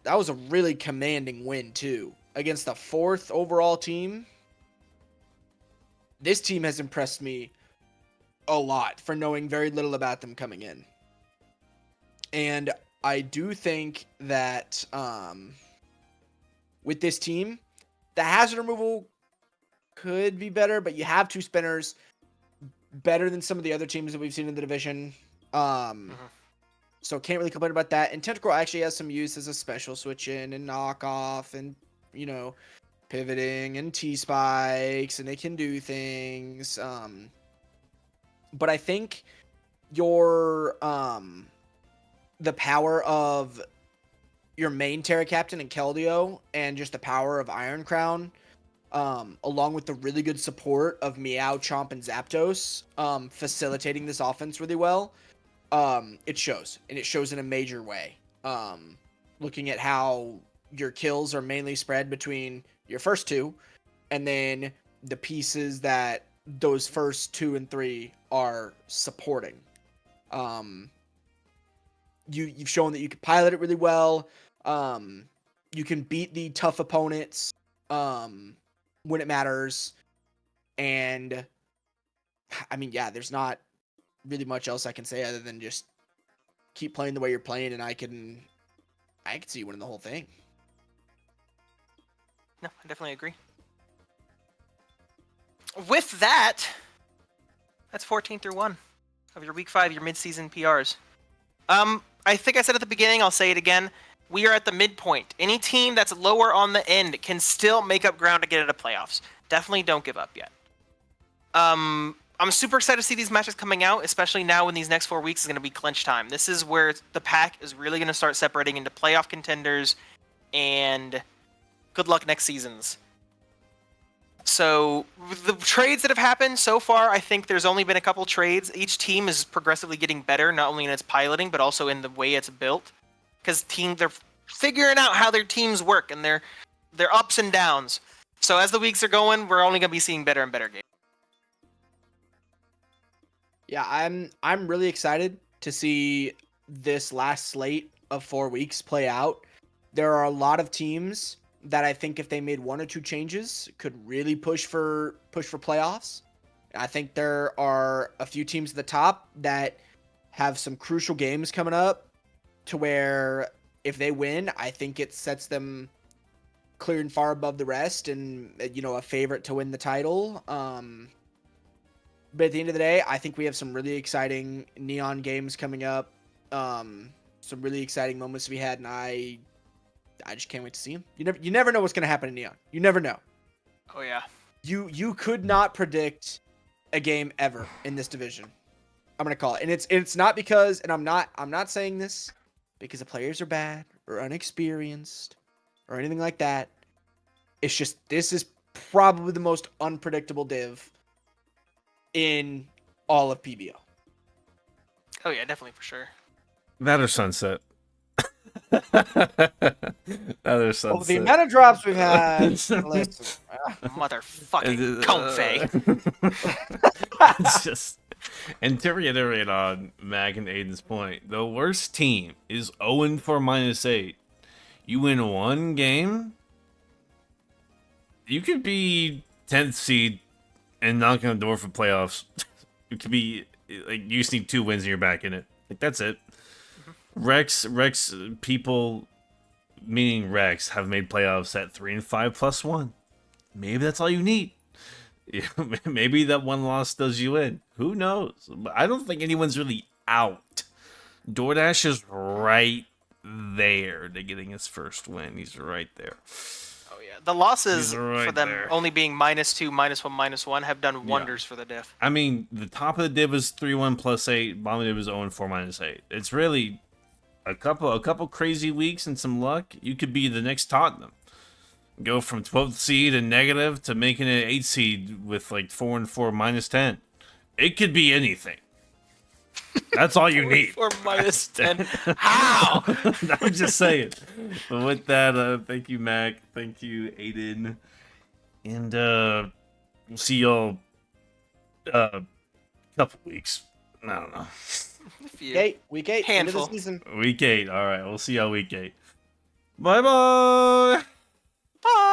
was a really commanding win, too. Against the 4th overall team. This team has impressed me a lot for knowing very little about them coming in. And I do think that with this team, the hazard removal could be better, but you have 2 spinners, better than some of the other teams that we've seen in the division. So can't really complain about that. And Tentacruel actually has some use as a special switch in and knockoff and, you know, pivoting and T-spikes, and they can do things. But I think the power of your main Terra Captain and Keldeo, and just the power of Iron Crown, along with the really good support of Meow, Chomp, and Zapdos, facilitating this offense really well, it shows. And it shows in a major way. Looking at how your kills are mainly spread between your first 2, and then the pieces that those first 2 and 3 are supporting. You've shown that you can pilot it really well. You can beat the tough opponents when it matters. And I mean, yeah, there's not really much else I can say other than just keep playing the way you're playing, and I can see you winning the whole thing. No, I definitely agree. With that, that's 14-1 of your week 5, your mid-season PRs. I think I said at the beginning, I'll say it again. We are at the midpoint. Any team that's lower on the end can still make up ground to get into playoffs. Definitely don't give up yet. I'm super excited to see these matches coming out, especially now when these next 4 weeks is going to be clinch time. This is where the pack is really going to start separating into playoff contenders, and good luck next seasons. So, the trades that have happened so far, I think there's only been a couple trades. Each team is progressively getting better, not only in its piloting, but also in the way it's built. Because they're figuring out how their teams work, and their ups and downs. So as the weeks are going, we're only going to be seeing better and better games. Yeah, I'm really excited to see this last slate of 4 weeks play out. There are a lot of teams that I think if they made 1 or 2 changes could really push for playoffs. I think there are a few teams at the top that have some crucial games coming up to where if they win, I think it sets them clear and far above the rest and, you know, a favorite to win the title. But at the end of the day, I think we have some really exciting Neon games coming up. Some really exciting moments to be had, and I just can't wait to see them. You never know what's going to happen in Neon. You never know. Oh yeah. You could not predict a game ever in this division. I'm going to call it. And it's not because, and I'm not saying this because the players are bad or unexperienced or anything like that. It's just, this is probably the most unpredictable div in all of PBO. Oh yeah, definitely for sure. That or Sunset. That or Sunset. Well, the amount of drops we've had. Listen, Motherfucking Comfey. It's just, and to reiterate on Mag and Aiden's point, the worst team is 0-4 -8. You win 1 game, you could be 10th seed and knocking on the door for playoffs. It could be Like you just need 2 wins and you're back in it. Like that's it. Rex people, meaning Rex, have made playoffs at 3 and 5 plus 1. Maybe that's all you need. Maybe that one loss does you in. Who knows? But I don't think anyone's really out. DoorDash is right there to getting his first win. He's right there. Oh yeah, the losses right for them there. only being -2, -1, -1 have done wonders for the diff. I mean, the top of the div is 3-1 plus 8. Bottom of the div is 0-4 minus 8. It's really a couple crazy weeks and some luck. You could be the next Tottenham. Go from 12th seed and negative to making it 8th seed with like 4-4 minus 10. It could be anything. That's all you need. Or -10. How? I'm just saying. But with that, thank you, Mac. Thank you, Aiden. And we'll see y'all couple weeks. I don't know. Week 8, end of the Handful. season. Week 8. All right. We'll see y'all week 8. Bye-bye. Bye.